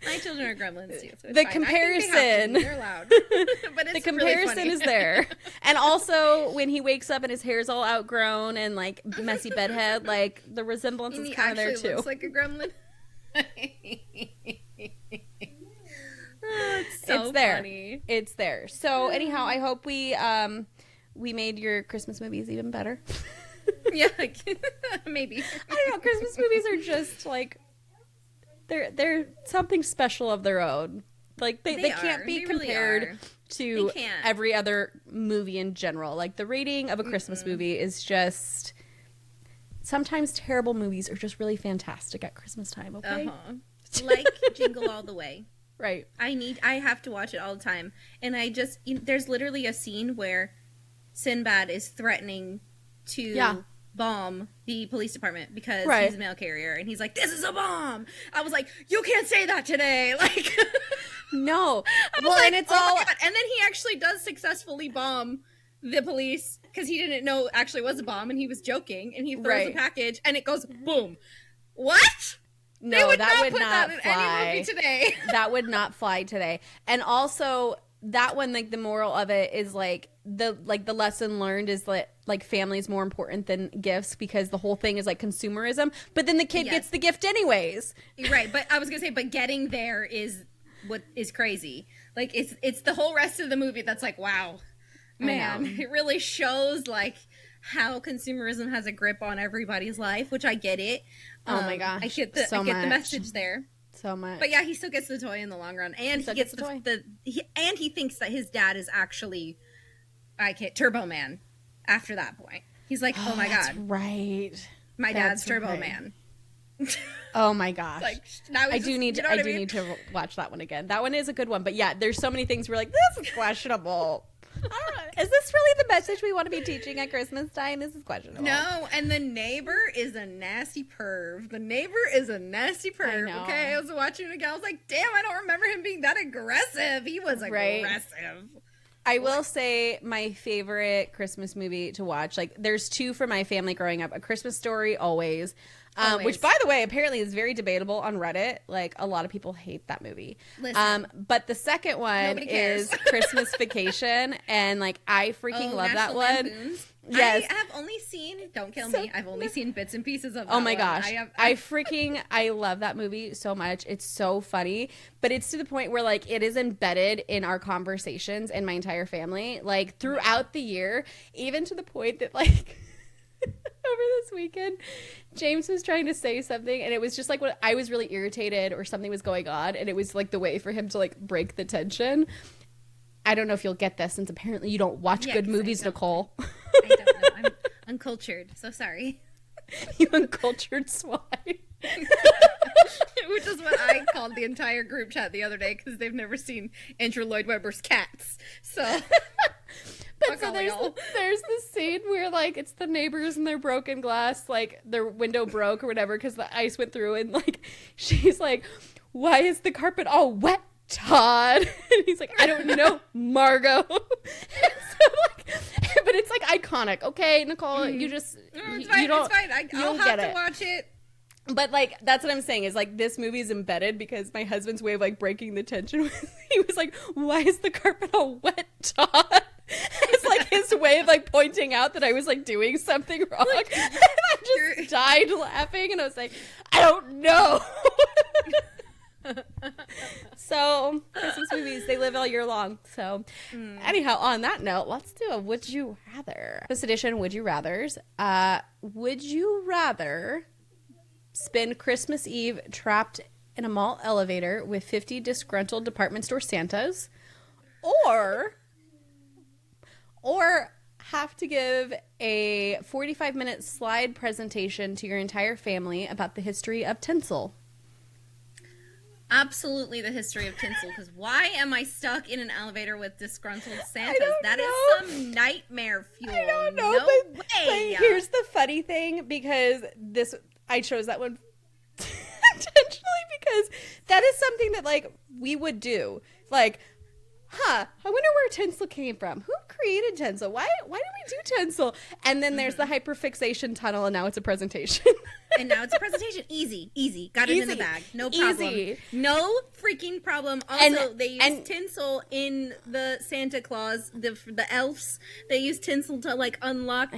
[SPEAKER 3] My children are gremlins, too. So
[SPEAKER 2] the comparison.
[SPEAKER 3] They're allowed. But it's
[SPEAKER 2] the comparison
[SPEAKER 3] really
[SPEAKER 2] is there. And also, when he wakes up and his hair's all outgrown and, like, messy bedhead, like, the resemblance is kind of there, too.
[SPEAKER 3] Looks like a gremlin. It's so
[SPEAKER 2] it's there.
[SPEAKER 3] funny.
[SPEAKER 2] It's there. So, anyhow, I hope we made your Christmas movies even better.
[SPEAKER 3] Yeah, maybe.
[SPEAKER 2] I don't know. Christmas movies are just like they're something special of their own. Like they can't be compared to every other movie in general. Like the rating of a Christmas movie is just sometimes terrible movies are just really fantastic at Christmas time. Okay,
[SPEAKER 3] like Jingle All the Way.
[SPEAKER 2] Right.
[SPEAKER 3] I have to watch it all the time, and there's literally a scene where Sinbad is threatening to bomb the police department because he's a mail carrier, and he's like, "This is a bomb." I was like, "You can't say that today!" Like,
[SPEAKER 2] no.
[SPEAKER 3] Well, like, and it's all, and then he actually does successfully bomb the police because he didn't know it actually was a bomb, and he was joking, and he throws a package, and it goes boom. What?
[SPEAKER 2] No, that would not fly.
[SPEAKER 3] Any movie today.
[SPEAKER 2] That would not fly today. And also, that one, like the moral of it is like the lesson learned is that like family is more important than gifts, because the whole thing is like consumerism. But then the kid gets the gift anyways.
[SPEAKER 3] Right, but I was gonna say, but getting there is what is crazy. Like it's the whole rest of the movie that's like, wow, man, it really shows like how consumerism has a grip on everybody's life, which I get it.
[SPEAKER 2] Oh my gosh,
[SPEAKER 3] I get the message there.
[SPEAKER 2] So much.
[SPEAKER 3] But yeah, he still gets the toy in the long run, and he gets the toy. And he thinks that his dad is actually Turbo Man. After that point, he's like, "Oh my god,
[SPEAKER 2] right,
[SPEAKER 3] my dad's Turbo Man."
[SPEAKER 2] Oh my gosh!
[SPEAKER 3] Like,
[SPEAKER 2] I do need to watch that one again. That one is a good one, but yeah, there's so many things we're like, this is questionable. Is this really the message we want to be teaching at Christmas time? This is questionable.
[SPEAKER 3] No, and the neighbor is a nasty perv. Okay, I was watching it again. I was like, damn, I don't remember him being that aggressive. He was aggressive.
[SPEAKER 2] I will say my favorite Christmas movie to watch, like there's two for my family growing up. A Christmas Story, always. Which, by the way, apparently is very debatable on Reddit. Like, a lot of people hate that movie.
[SPEAKER 3] Listen,
[SPEAKER 2] but the second one is Christmas Vacation, and like I freaking love that one.
[SPEAKER 3] Lampoons.
[SPEAKER 2] Yes.
[SPEAKER 3] I have only seen, don't kill me, I've only seen bits and pieces of that
[SPEAKER 2] Oh my
[SPEAKER 3] one.
[SPEAKER 2] gosh. I love that movie so much. It's so funny, but it's to the point where like it is embedded in our conversations and my entire family, like throughout the year, even to the point that like over this weekend, James was trying to say something and it was just like when I was really irritated or something was going on, and it was like the way for him to like break the tension. I don't know if you'll get this since apparently you don't watch good movies, Nicole.
[SPEAKER 3] I don't know. I'm uncultured, so sorry.
[SPEAKER 2] You uncultured swine.
[SPEAKER 3] Which is what I called the entire group chat the other day because they've never seen Andrew Lloyd Webber's Cats. So,
[SPEAKER 2] but so there's the scene where like it's the neighbors and their broken glass, like their window broke or whatever because the ice went through, and like she's like, "Why is the carpet all wet, Todd?" And he's like, "I don't know, Margot." So, like, but it's like iconic. Okay, Nicole, you just
[SPEAKER 3] it's fine,
[SPEAKER 2] you don't.
[SPEAKER 3] It's fine. I'll have to watch it.
[SPEAKER 2] But like that's what I'm saying is like this movie is embedded because my husband's way of like breaking the tension was he was like, "Why is the carpet all wet, Todd?" It's like his way of like pointing out that I was like doing something wrong. Like, and I just died laughing, and I was like, "I don't know." So Christmas movies, they live all year long. So anyhow, on that note, let's do a would you rather. This edition, would you rathers. Would you rather spend Christmas Eve trapped in a mall elevator with 50 disgruntled department store Santas, or have to give a 45-minute slide presentation to your entire family about the history of tinsel?
[SPEAKER 3] Absolutely the history of tinsel, because why am I stuck in an elevator with disgruntled Santas? That is some nightmare fuel.
[SPEAKER 2] I don't know,
[SPEAKER 3] no
[SPEAKER 2] but
[SPEAKER 3] way.
[SPEAKER 2] Here's the funny thing, because I chose that one intentionally because that is something that like we would do. Like, I wonder where tinsel came from. Who created tinsel? Why do we do tinsel? And then there's the hyperfixation tunnel, and now it's a presentation.
[SPEAKER 3] And now it's a presentation. Easy. Got it in the bag. No problem.
[SPEAKER 2] Easy.
[SPEAKER 3] No freaking problem. Also, they use tinsel in the Santa Claus, the elves. They use tinsel to like unlock,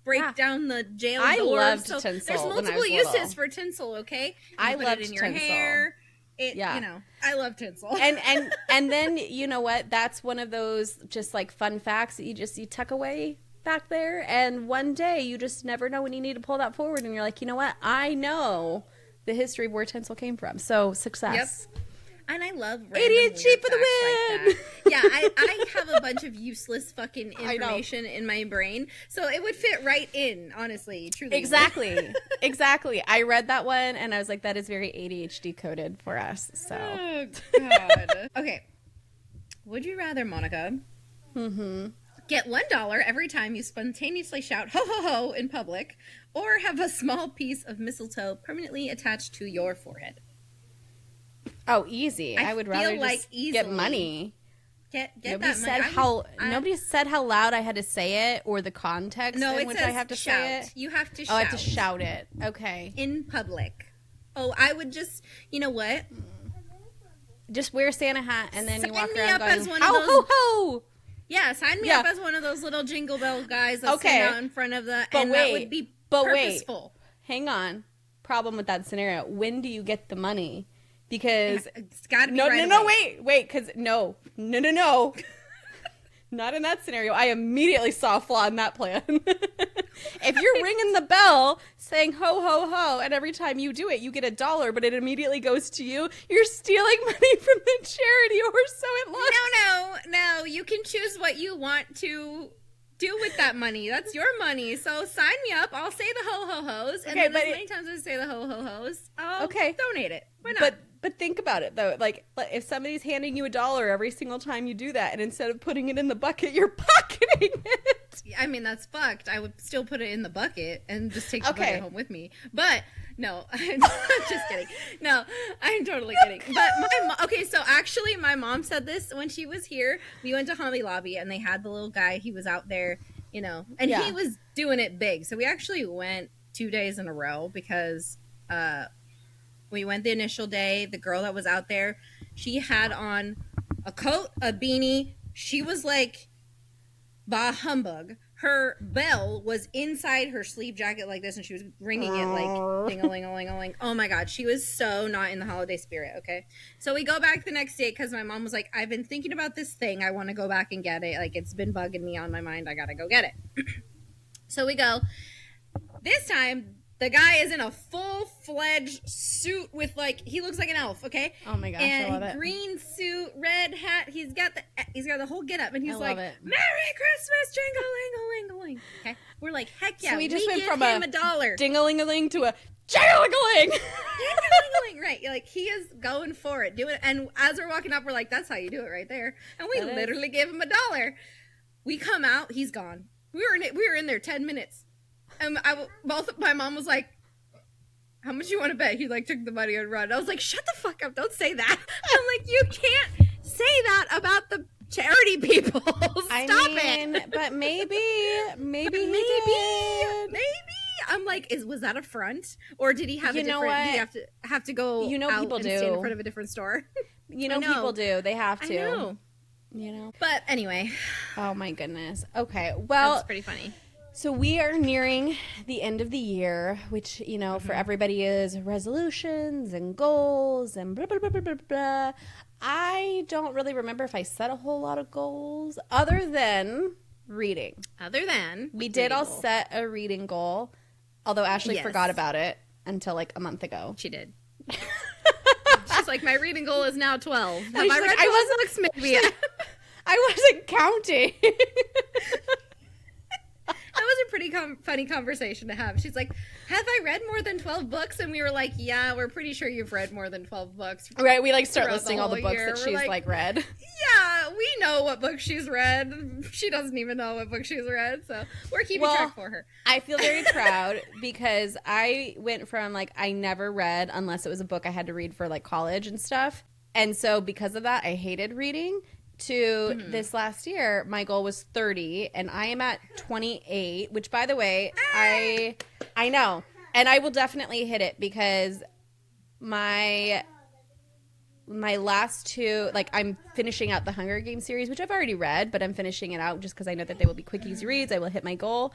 [SPEAKER 3] break down the jail door.
[SPEAKER 2] I loved
[SPEAKER 3] so
[SPEAKER 2] tinsel.
[SPEAKER 3] There's multiple uses for tinsel. Okay,
[SPEAKER 2] I
[SPEAKER 3] put
[SPEAKER 2] loved
[SPEAKER 3] it in your
[SPEAKER 2] tinsel.
[SPEAKER 3] hair. I love tinsel.
[SPEAKER 2] And then you know what? That's one of those just like fun facts that you tuck away back there, and one day you just never know when you need to pull that forward, and you're like, you know what? I know the history of where tinsel came from. So success. Yep.
[SPEAKER 3] And I love
[SPEAKER 2] ADHD for the win.
[SPEAKER 3] Like yeah, I have a bunch of useless fucking information in my brain, so it would fit right in. Honestly, truly.
[SPEAKER 2] Exactly. I read that one and I was like, that is very ADHD coded for us. So.
[SPEAKER 3] Oh God. Okay. Would you rather, Monica? Get $1 every time you spontaneously shout "ho ho ho" in public, or have a small piece of mistletoe permanently attached to your forehead?
[SPEAKER 2] Oh, easy. I would rather just get money.
[SPEAKER 3] Get
[SPEAKER 2] nobody
[SPEAKER 3] that
[SPEAKER 2] said
[SPEAKER 3] money.
[SPEAKER 2] Nobody said how loud I had to say it or the context in which I have to
[SPEAKER 3] shout.
[SPEAKER 2] say it.
[SPEAKER 3] You have to shout.
[SPEAKER 2] Oh, I have to shout it. Okay.
[SPEAKER 3] In public. Oh, I would just, you know what?
[SPEAKER 2] Just wear a Santa hat and then you walk around going,
[SPEAKER 3] ho
[SPEAKER 2] ho ho.
[SPEAKER 3] Yeah, sign me up as one of those little jingle bell guys that stand out in front of the, that would be purposeful.
[SPEAKER 2] Hang on. Problem with that scenario. When do you get the money? Because
[SPEAKER 3] it's got to be
[SPEAKER 2] wait, because no, not in that scenario. I immediately saw a flaw in that plan. If you're ringing the bell saying ho ho ho, and every time you do it, you get $1, but it immediately goes to you, you're stealing money from the charity, or so it looks.
[SPEAKER 3] No. You can choose what you want to do with that money. That's your money. So sign me up. I'll say the ho ho hos, and then as many times as I say the ho ho hos, I'll donate it. Why not?
[SPEAKER 2] But think about it though. Like if somebody's handing you $1 every single time you do that, and instead of putting it in the bucket, you're pocketing it.
[SPEAKER 3] I mean, that's fucked. I would still put it in the bucket and just take the bucket home with me. But No, I'm just kidding. No, I'm totally kidding. But okay, so actually my mom said this when she was here. We went to Hobby Lobby and they had the little guy. He was out there, and he was doing it big. So we actually went 2 days in a row because we went the initial day. The girl that was out there, she had on a coat, a beanie. She was like, bah humbug. Her bell was inside her sleeve jacket like this, and she was ringing it like ding-a-ling-a-ling-a-ling. Oh my God, she was so not in the holiday spirit, okay? So we go back the next day because my mom was like, I've been thinking about this thing. I want to go back and get it. Like, it's been bugging me on my mind. I got to go get it. So we go. This time, the guy is in a full-fledged suit with, like, he looks like an elf, okay?
[SPEAKER 2] Oh my gosh,
[SPEAKER 3] and
[SPEAKER 2] I love it.
[SPEAKER 3] Green suit, red hat. He's got the whole getup, and he's like,
[SPEAKER 2] it.
[SPEAKER 3] Merry Christmas, jingle-ling-a-ling-a-ling. Okay, we're like, heck yeah,
[SPEAKER 2] So we just went
[SPEAKER 3] give
[SPEAKER 2] from
[SPEAKER 3] him
[SPEAKER 2] a
[SPEAKER 3] $1.
[SPEAKER 2] ding-a-ling-a-ling to a jing-a-ling-a-ling.
[SPEAKER 3] Ding-a-ling-a-ling, right? Like, he is going for it, doing it. And as we're walking up, we're like, that's how you do it right there. And we literally gave him $1. We come out, he's gone. We were in there 10 minutes. And my mom was like, how much you want to bet? He like took the money and run. I was like, shut the fuck up. Don't say that. I'm like, you can't say that about the charity people. Stop it.
[SPEAKER 2] But maybe.
[SPEAKER 3] I'm like, was that a front? Or did he have
[SPEAKER 2] Did he
[SPEAKER 3] have to go out
[SPEAKER 2] people
[SPEAKER 3] and
[SPEAKER 2] do.
[SPEAKER 3] stand in front of a different store?
[SPEAKER 2] People do. They have to.
[SPEAKER 3] I know. But anyway.
[SPEAKER 2] Oh my goodness. Okay. Well,
[SPEAKER 3] that's pretty funny.
[SPEAKER 2] So we are nearing the end of the year, which, for everybody is resolutions and goals and blah, blah, blah, blah, blah, blah. I don't really remember if I set a whole lot of goals other than reading. We did all set a reading goal, although Ashley forgot about it until like a month ago.
[SPEAKER 3] She did. She's like, my reading goal is now 12. Have I read
[SPEAKER 2] like,
[SPEAKER 3] 12 books maybe yet?
[SPEAKER 2] I wasn't counting.
[SPEAKER 3] That was a pretty funny conversation to have. She's like, have I read more than 12 books? And we were like, yeah, we're pretty sure you've read more than 12 books.
[SPEAKER 2] Right, we like start listing all the books that she's like read.
[SPEAKER 3] Yeah, we know what book she's read. She doesn't even know what book she's read, so we're keeping track for her.
[SPEAKER 2] I feel very proud because I went from like I never read unless it was a book I had to read for like college and stuff. And so because of that, I hated reading. To this last year, my goal was 30, and I am at 28, which, by the way, I know. And I will definitely hit it because my last two, like, I'm finishing out the Hunger Games series, which I've already read, but I'm finishing it out just because I know that they will be quick, easy reads. I will hit my goal.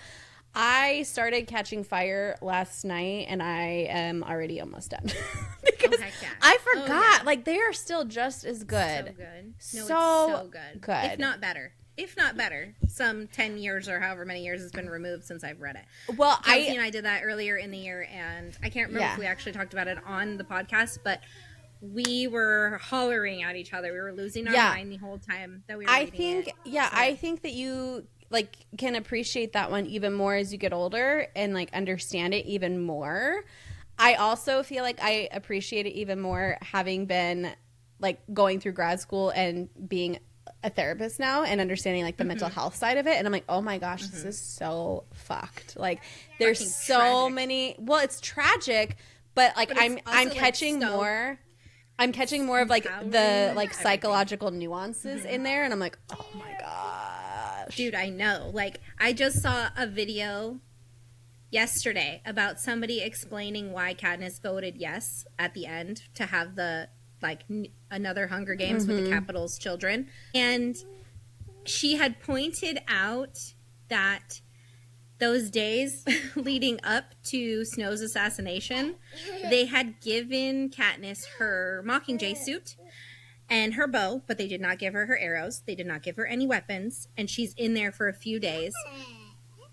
[SPEAKER 2] I started Catching Fire last night, and I am already almost done. Because I forgot. Like, they are still just as good.
[SPEAKER 3] So good. No, it's so good.
[SPEAKER 2] If
[SPEAKER 3] not better. Some 10 years or however many years has been removed since I've read it.
[SPEAKER 2] Well,
[SPEAKER 3] Kelsie and I did that earlier in the year, and I can't remember if we actually talked about it on the podcast, but we were hollering at each other. We were losing our mind the whole time that we were reading it.
[SPEAKER 2] I think that you like can appreciate that one even more as you get older and like understand it even more. I also feel like I appreciate it even more having been like going through grad school and being a therapist now and understanding like the mental health side of it. And I'm like, oh my gosh, this is so fucked. Like there's so many, well, it's tragic, but like I'm catching more. I'm catching more of like the like psychological nuances in there. And I'm like, oh my gosh.
[SPEAKER 3] Dude, I know. Like I just saw a video yesterday about somebody explaining why Katniss voted yes at the end to have the like another Hunger Games with the Capitol's children. And she had pointed out that those days leading up to Snow's assassination, they had given Katniss her Mockingjay suit and her bow, but they did not give her her arrows. They did not give her any weapons, and she's in there for a few days.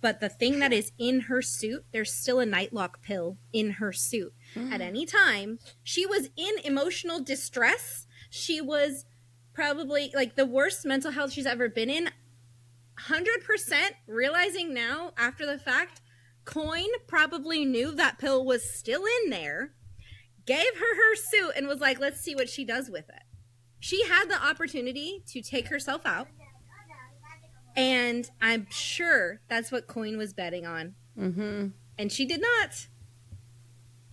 [SPEAKER 3] But the thing that is in her suit, there's still a nightlock pill in her suit. At any time, she was in emotional distress. She was probably like the worst mental health she's ever been in. 100% realizing now after the fact, Coin probably knew that pill was still in there, gave her her suit, and was like, let's see what she does with it. She had the opportunity to take herself out. And I'm sure that's what Coin was betting on. And she did not.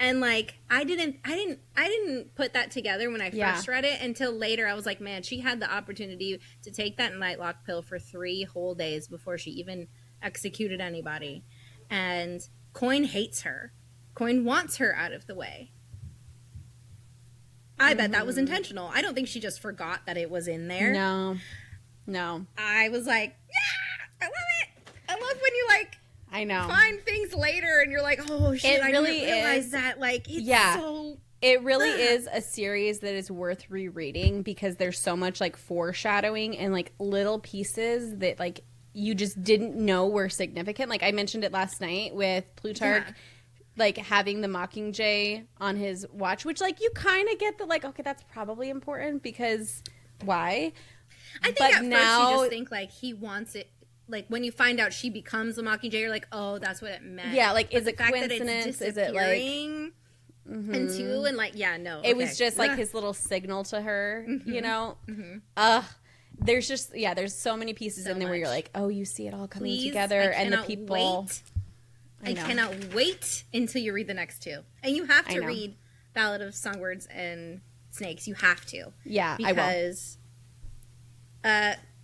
[SPEAKER 3] And like I didn't put that together when I first read it until later. I was like, man, she had the opportunity to take that nightlock pill for 3 whole days before she even executed anybody. And Coin hates her. Coin wants her out of the way. I bet that was intentional. I don't think she just forgot that it was in there.
[SPEAKER 2] No.
[SPEAKER 3] I was like, yeah, I love it. I love when you like
[SPEAKER 2] I know.
[SPEAKER 3] find things later and you're like, oh shit, I didn't realize that. Like, it's so...
[SPEAKER 2] It really is a series that is worth rereading because there's so much like foreshadowing and like little pieces that like you just didn't know were significant. Like I mentioned it last night with Plutarch, like having the Mockingjay on his watch, which like you kind of get that like, okay, that's probably important because why?
[SPEAKER 3] I think at first you just think like he wants it. Like when you find out she becomes a Mockingjay, you're like, oh, that's what it meant.
[SPEAKER 2] Yeah, like is
[SPEAKER 3] it
[SPEAKER 2] coincidence? Is it like
[SPEAKER 3] and like no?
[SPEAKER 2] It was just like his little signal to her, you know. There's just there's so many pieces in there where you're like, oh, you see it all coming together, and the people.
[SPEAKER 3] I cannot wait until you read the next 2, and you have to read Ballad of Songbirds and Snakes. You have to, because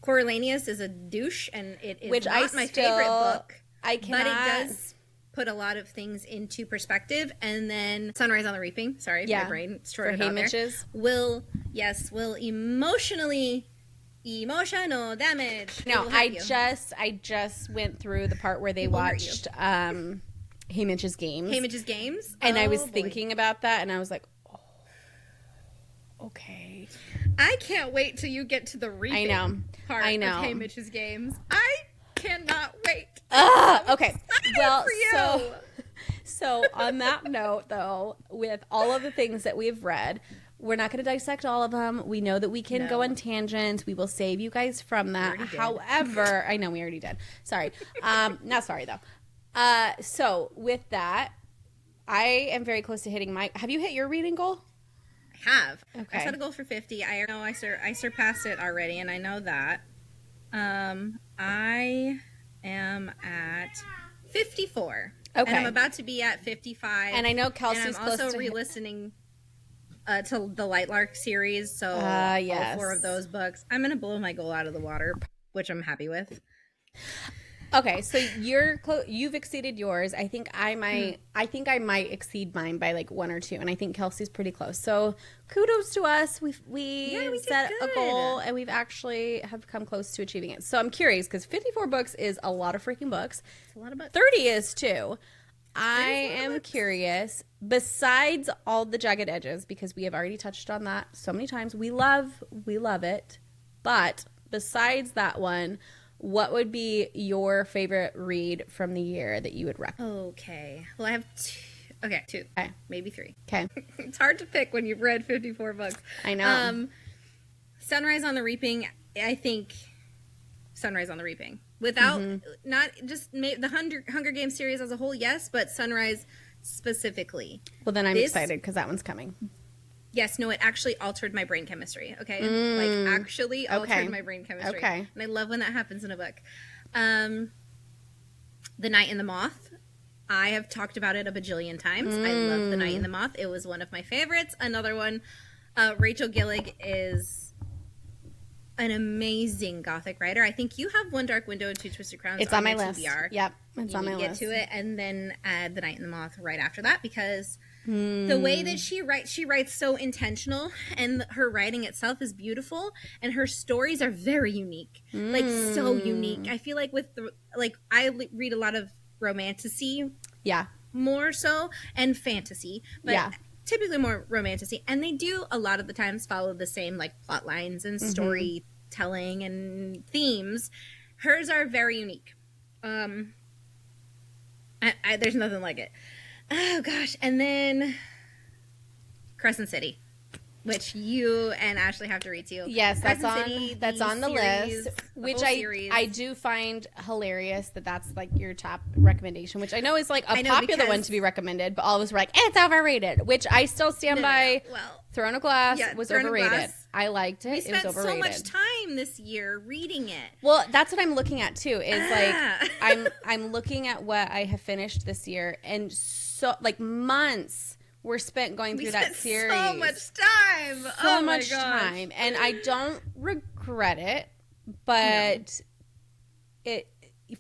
[SPEAKER 3] Coriolanus is a douche, and it is not my favorite book. But it does put a lot of things into perspective. And then Sunrise on the Reaping. Sorry, my brain shorted out there. Will emotional damage.
[SPEAKER 2] No, I just went through the part where they watched Haymitch's Games. And I was thinking about that, and I was like, oh, okay.
[SPEAKER 3] I can't wait till you get to the reaping part of Haymitch's Games. I cannot wait.
[SPEAKER 2] Okay. Well, so on that note, though, with all of the things that we've read, we're not going to dissect all of them. We know that we can go on tangents. We will save you guys from that. However, I know we already did. Sorry. Not sorry, though. So with that, I am very close to hitting my... Have you hit your reading goal?
[SPEAKER 3] Have. Okay. I set a goal for 50. I know I surpassed it already, and I know that. I am at 54. Okay. And I'm about to be at 55.
[SPEAKER 2] And I know Kelsey's
[SPEAKER 3] close to... I'm also re-listening to the Lightlark series, so all 4 of those books. I'm going to blow my goal out of the water, which I'm happy with.
[SPEAKER 2] Okay, so you've exceeded yours. I think I might exceed mine by like 1 or 2, and I think Kelsey's pretty close. So kudos to us. We set a goal, and we've actually have come close to achieving it. So I'm curious because 54 books is a lot of freaking books.
[SPEAKER 3] It's a lot of books.
[SPEAKER 2] 30 is too. I am curious. Besides all the jagged edges, because we have already touched on that so many times, we love it. But besides that one, what would be your favorite read from the year that you would recommend?
[SPEAKER 3] Okay. Well, I have 2. Okay. Maybe 3.
[SPEAKER 2] Okay.
[SPEAKER 3] It's hard to pick when you've read 54 books.
[SPEAKER 2] I know.
[SPEAKER 3] Sunrise on the Reaping, I think Sunrise on the Reaping. Without, not just the Hunger Games series as a whole, yes, but Sunrise specifically.
[SPEAKER 2] Well, then I'm excited because that one's coming.
[SPEAKER 3] Yes, no, it actually altered my brain chemistry, okay? Like, actually altered my brain chemistry.
[SPEAKER 2] Okay.
[SPEAKER 3] And I love when that happens in a book. The Night and the Moth. I have talked about it a bajillion times. I love The Night and the Moth. It was one of my favorites. Another one, Rachel Gillig is an amazing Gothic writer. I think you have One Dark Window and Two Twisted Crowns.
[SPEAKER 2] It's on my list.
[SPEAKER 3] TBR.
[SPEAKER 2] Yep, it's on my list.
[SPEAKER 3] Get to it, and then add The Night and the Moth right after that, because the way that she writes so intentional, and her writing itself is beautiful, and her stories are very unique, like so unique. I feel like I read a lot of romantasy, more so, and fantasy, but typically more romantasy, and they do a lot of the times follow the same like plot lines and storytelling and themes. Hers are very unique. There's nothing like it. Oh gosh. And then Crescent City, which you and Ashley have to read too.
[SPEAKER 2] Yes, that's on the list, which I do find hilarious that's like your top recommendation, which I know is like a popular one to be recommended, but all of us were like, it's overrated, which I still stand by. Well, Throne of Glass was overrated. I liked it. It was overrated.
[SPEAKER 3] We spent so much time this year reading it.
[SPEAKER 2] Well, that's what I'm looking at too, is like I'm looking at what I have finished this year, and so like months were spent going
[SPEAKER 3] We
[SPEAKER 2] through that
[SPEAKER 3] spent
[SPEAKER 2] series.
[SPEAKER 3] so much time.
[SPEAKER 2] So much time. And I don't regret it, but it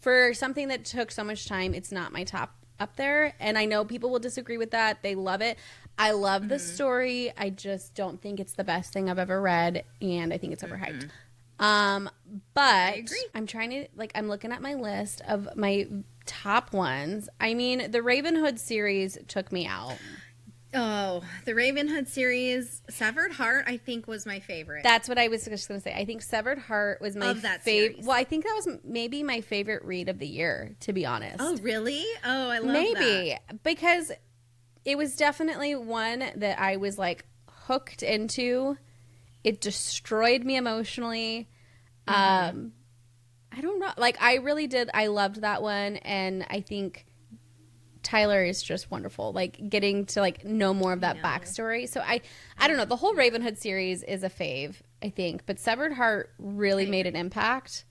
[SPEAKER 2] for something that took so much time, it's not my top up there. And I know people will disagree with that. They love it. I love the story. I just don't think it's the best thing I've ever read, and I think it's overhyped. But I'm trying to, like, I'm looking at my list of my top ones. I mean, the Ravenhood series took me out.
[SPEAKER 3] Oh, the Ravenhood series, Severed Heart, I think was my favorite.
[SPEAKER 2] That's what I was just going to say. I think Severed Heart was my favorite. Well, I think that was maybe my favorite read of the year, to be honest.
[SPEAKER 3] Oh, really? Oh, I love that.
[SPEAKER 2] Because it was definitely one that I was, like, hooked into. It destroyed me emotionally. I don't know. Like, I really did. I loved that one, and I think Tyler is just wonderful, like getting to like know more of that backstory. So I don't know, the whole Ravenhood series is a fave, I think, but Severed Heart really made an impact.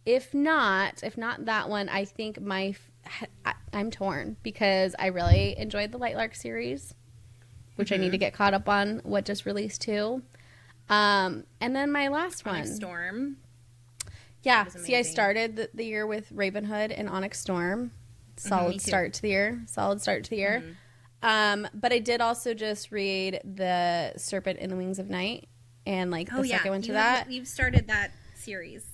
[SPEAKER 2] If not that one, I think I'm torn because I really enjoyed the Lightlark series, which I need to get caught up on what just released too. And then my last one,
[SPEAKER 3] Storm.
[SPEAKER 2] Yeah, see, I started the year with Ravenhood and Onyx Storm. Solid start to the year. But I did also just read The Serpent in the Wings of Night, and like the second one to that.
[SPEAKER 3] You've started that series.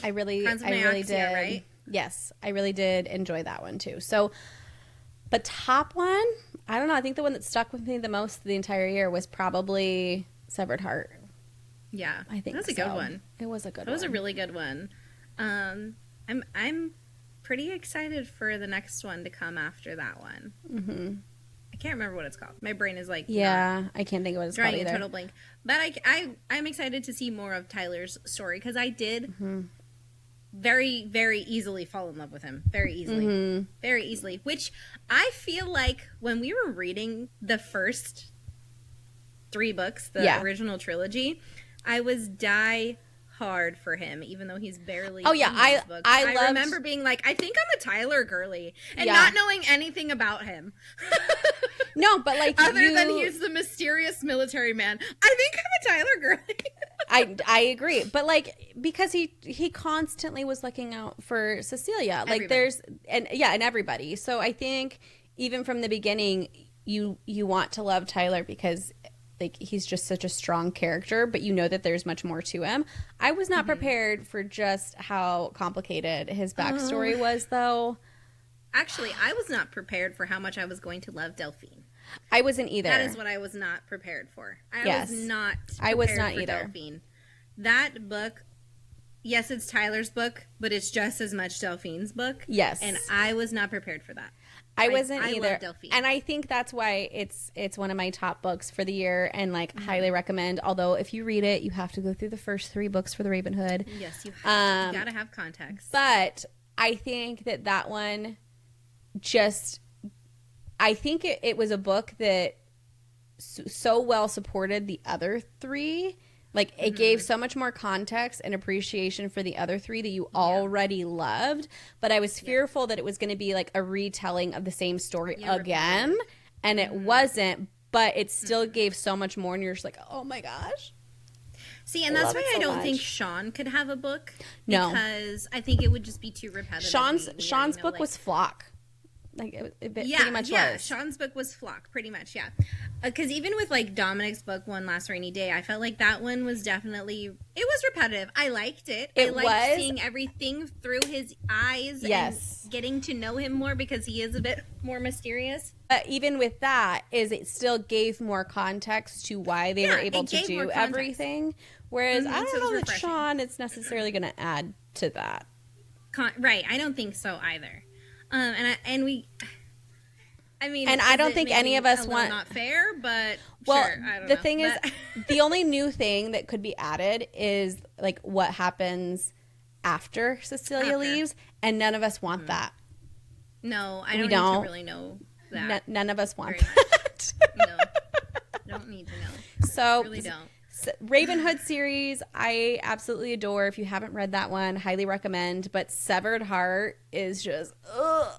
[SPEAKER 2] I really did. Right? Yes, I really did enjoy that one too. So, but top one, I don't know. I think the one that stuck with me the most the entire year was probably Severed Heart.
[SPEAKER 3] Yeah,
[SPEAKER 2] I think
[SPEAKER 3] that's a good one.
[SPEAKER 2] It was a good one.
[SPEAKER 3] It was a really good one. I'm pretty excited for the next one to come after that one. I can't remember what it's called. My brain is like
[SPEAKER 2] I can't think of what it's called either.
[SPEAKER 3] Drawing a total blank. But I'm excited to see more of Tyler's story because I did very, very easily fall in love with him. Very easily. Which I feel like when we were reading the first 3 books, the original trilogy, I was die hard for him, even though he's barely. Oh yeah, I remember being like, I think I'm a Tyler girly, and not knowing anything about him.
[SPEAKER 2] No, but like
[SPEAKER 3] other than he's the mysterious military man, I think I'm a Tyler girly.
[SPEAKER 2] I agree, but like because he constantly was looking out for Cecilia, like and everybody. So I think even from the beginning, you want to love Tyler because like he's just such a strong character, but you know that there's much more to him. I was not prepared for just how complicated his backstory was, though.
[SPEAKER 3] Actually, I was not prepared for how much I was going to love Delphine.
[SPEAKER 2] I wasn't either.
[SPEAKER 3] That is what I was not prepared for. I was not either. Delphine. That book, yes, it's Tyler's book, but it's just as much Delphine's book.
[SPEAKER 2] Yes.
[SPEAKER 3] And I was not prepared for that.
[SPEAKER 2] I wasn't either.
[SPEAKER 3] Love Delphine.
[SPEAKER 2] And I think that's why it's one of my top books for the year and highly recommend. Although if you read it, you have to go through the first 3 books for the Ravenhood.
[SPEAKER 3] Yes, you have. You gotta have context.
[SPEAKER 2] But I think that one I think it was a book that so well supported the other 3. Like, it gave so much more context and appreciation for the other 3 that you already loved. But I was fearful that it was going to be, like, a retelling of the same story again. And it wasn't. But it still gave so much more. And you're just like, oh, my gosh.
[SPEAKER 3] See, and that's why I don't think Sean could have a book.
[SPEAKER 2] No.
[SPEAKER 3] Because I think it would just be too repetitive.
[SPEAKER 2] Sean's book was Flock. Like it pretty much was.
[SPEAKER 3] Sean's book was Flock, pretty much, because even with like Dominic's book, One Last Rainy Day, I felt like that one was definitely, it was repetitive. I liked it. I liked seeing everything through his eyes and getting to know him more because he is a bit more mysterious.
[SPEAKER 2] But even with that, it still gave more context to why they were able to do everything. Whereas I don't know that Sean is necessarily going to add to that.
[SPEAKER 3] Right, I don't think so either. I
[SPEAKER 2] don't think any of us want
[SPEAKER 3] not fair, but
[SPEAKER 2] well,
[SPEAKER 3] sure, I don't
[SPEAKER 2] the
[SPEAKER 3] know.
[SPEAKER 2] thing is, the only new thing that could be added is like what happens after Cecilia leaves, and none of us want that.
[SPEAKER 3] No, I don't need to really know that.
[SPEAKER 2] None of us want that.
[SPEAKER 3] No, don't need to know.
[SPEAKER 2] So
[SPEAKER 3] really don't.
[SPEAKER 2] Ravenhood series, I absolutely adore. If you haven't read that one, highly recommend. But Severed Heart is just, ugh.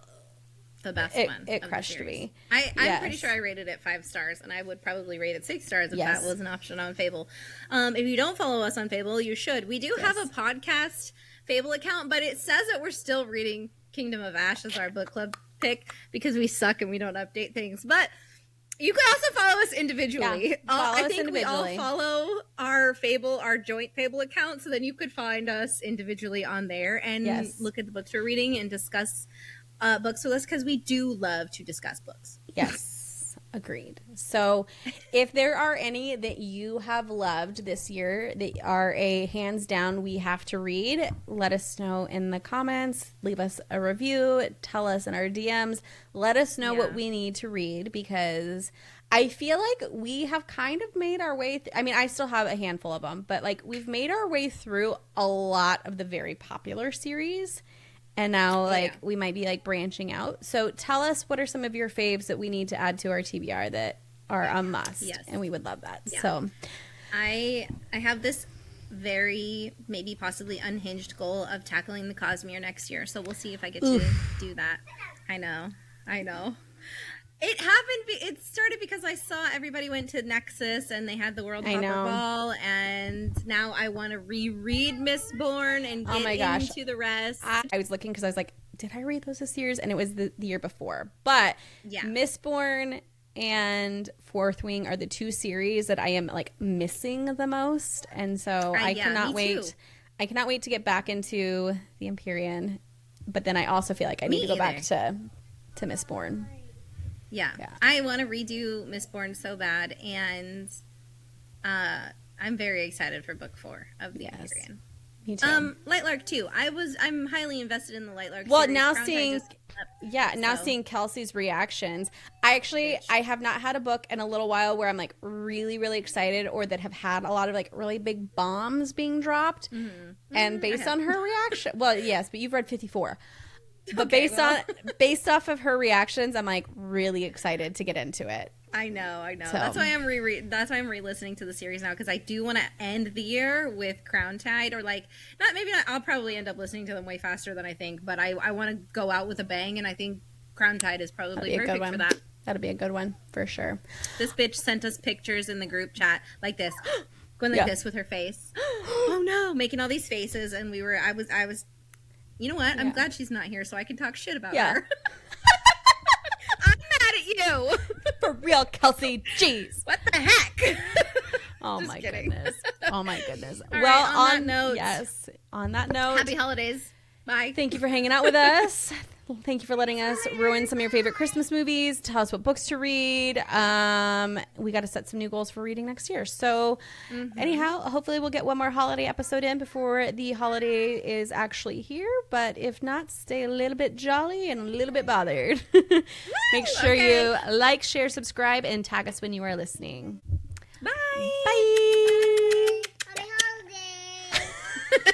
[SPEAKER 3] the best one.
[SPEAKER 2] It crushed me.
[SPEAKER 3] I'm pretty sure I rated it 5 stars, and I would probably rate it 6 stars if that was an option on Fable. If you don't follow us on Fable, you should. We do have a podcast Fable account, but it says that we're still reading Kingdom of Ash as our book club pick because we suck and we don't update things. But you can also follow us individually. I think we all follow our joint Fable account, so then you could find us individually on there and look at the books we're reading and discuss books with us, because we do love to discuss books.
[SPEAKER 2] Yes, agreed. So if there are any that you have loved this year that are a hands down we have to read, let us know in the comments, leave us a review, tell us in our DMs, let us know what we need to read, because I feel like we have kind of made our way I mean, I still have a handful of them, but like we've made our way through a lot of the very popular series. And now, we might be, branching out. So tell us, what are some of your faves that we need to add to our TBR that are a must? Yes. And we would love that. Yeah. So
[SPEAKER 3] I have this very, maybe possibly unhinged goal of tackling the Cosmere next year. So we'll see if I get to do that. I know. It happened. It started because I saw everybody went to Nexus and they had the World Hopper Ball, and now I want to reread Mistborn and get into the rest.
[SPEAKER 2] I was looking because I was like, did I read those this year? And it was the year before. But Mistborn and Fourth Wing are the 2 series that I am missing the most, and so I cannot wait. Too. I cannot wait to get back into the Empyrean, but then I also feel like I need to go back to Mistborn.
[SPEAKER 3] Yeah. I want to redo Mistborn so bad, and I'm very excited for book 4 of the Empyrean.
[SPEAKER 2] Me too.
[SPEAKER 3] Lightlark too. I'm highly invested in the Lightlark
[SPEAKER 2] well,
[SPEAKER 3] series.
[SPEAKER 2] now seeing Kelsey's reactions. I have not had a book in a little while where I'm really, really excited, or that have had a lot of really big bombs being dropped. And based on her reaction, well, yes, but you've read 54. But based off of her reactions, I'm really excited to get into it.
[SPEAKER 3] I know. So. That's why I'm re-listening to the series now, because I do want to end the year with Crown Tide, or I'll probably end up listening to them way faster than I think, but I want to go out with a bang, and I think Crown Tide is probably perfect for that.
[SPEAKER 2] That'll be a good one for sure.
[SPEAKER 3] This bitch sent us pictures in the group chat like this, going like this with her face. Oh no, making all these faces, and I was. You know what? I'm glad she's not here, so I can talk shit about her. I'm mad at you.
[SPEAKER 2] For real, Kelsey. Jeez.
[SPEAKER 3] What the heck?
[SPEAKER 2] Oh my goodness. On that note.
[SPEAKER 3] Happy holidays. Bye.
[SPEAKER 2] Thank you for hanging out with us. Thank you for letting us ruin some of your favorite Christmas movies. Tell us what books to read. We got to set some new goals for reading next year. So anyhow, hopefully we'll get one more holiday episode in before the holiday is actually here. But if not, stay a little bit jolly and a little bit bothered. Make sure you like, share, subscribe, and tag us when you are listening.
[SPEAKER 3] Bye.
[SPEAKER 2] Bye.
[SPEAKER 4] Happy holidays.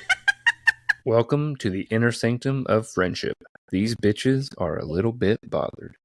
[SPEAKER 5] Welcome to the inner sanctum of friendship. These bitches are a little bit bothered.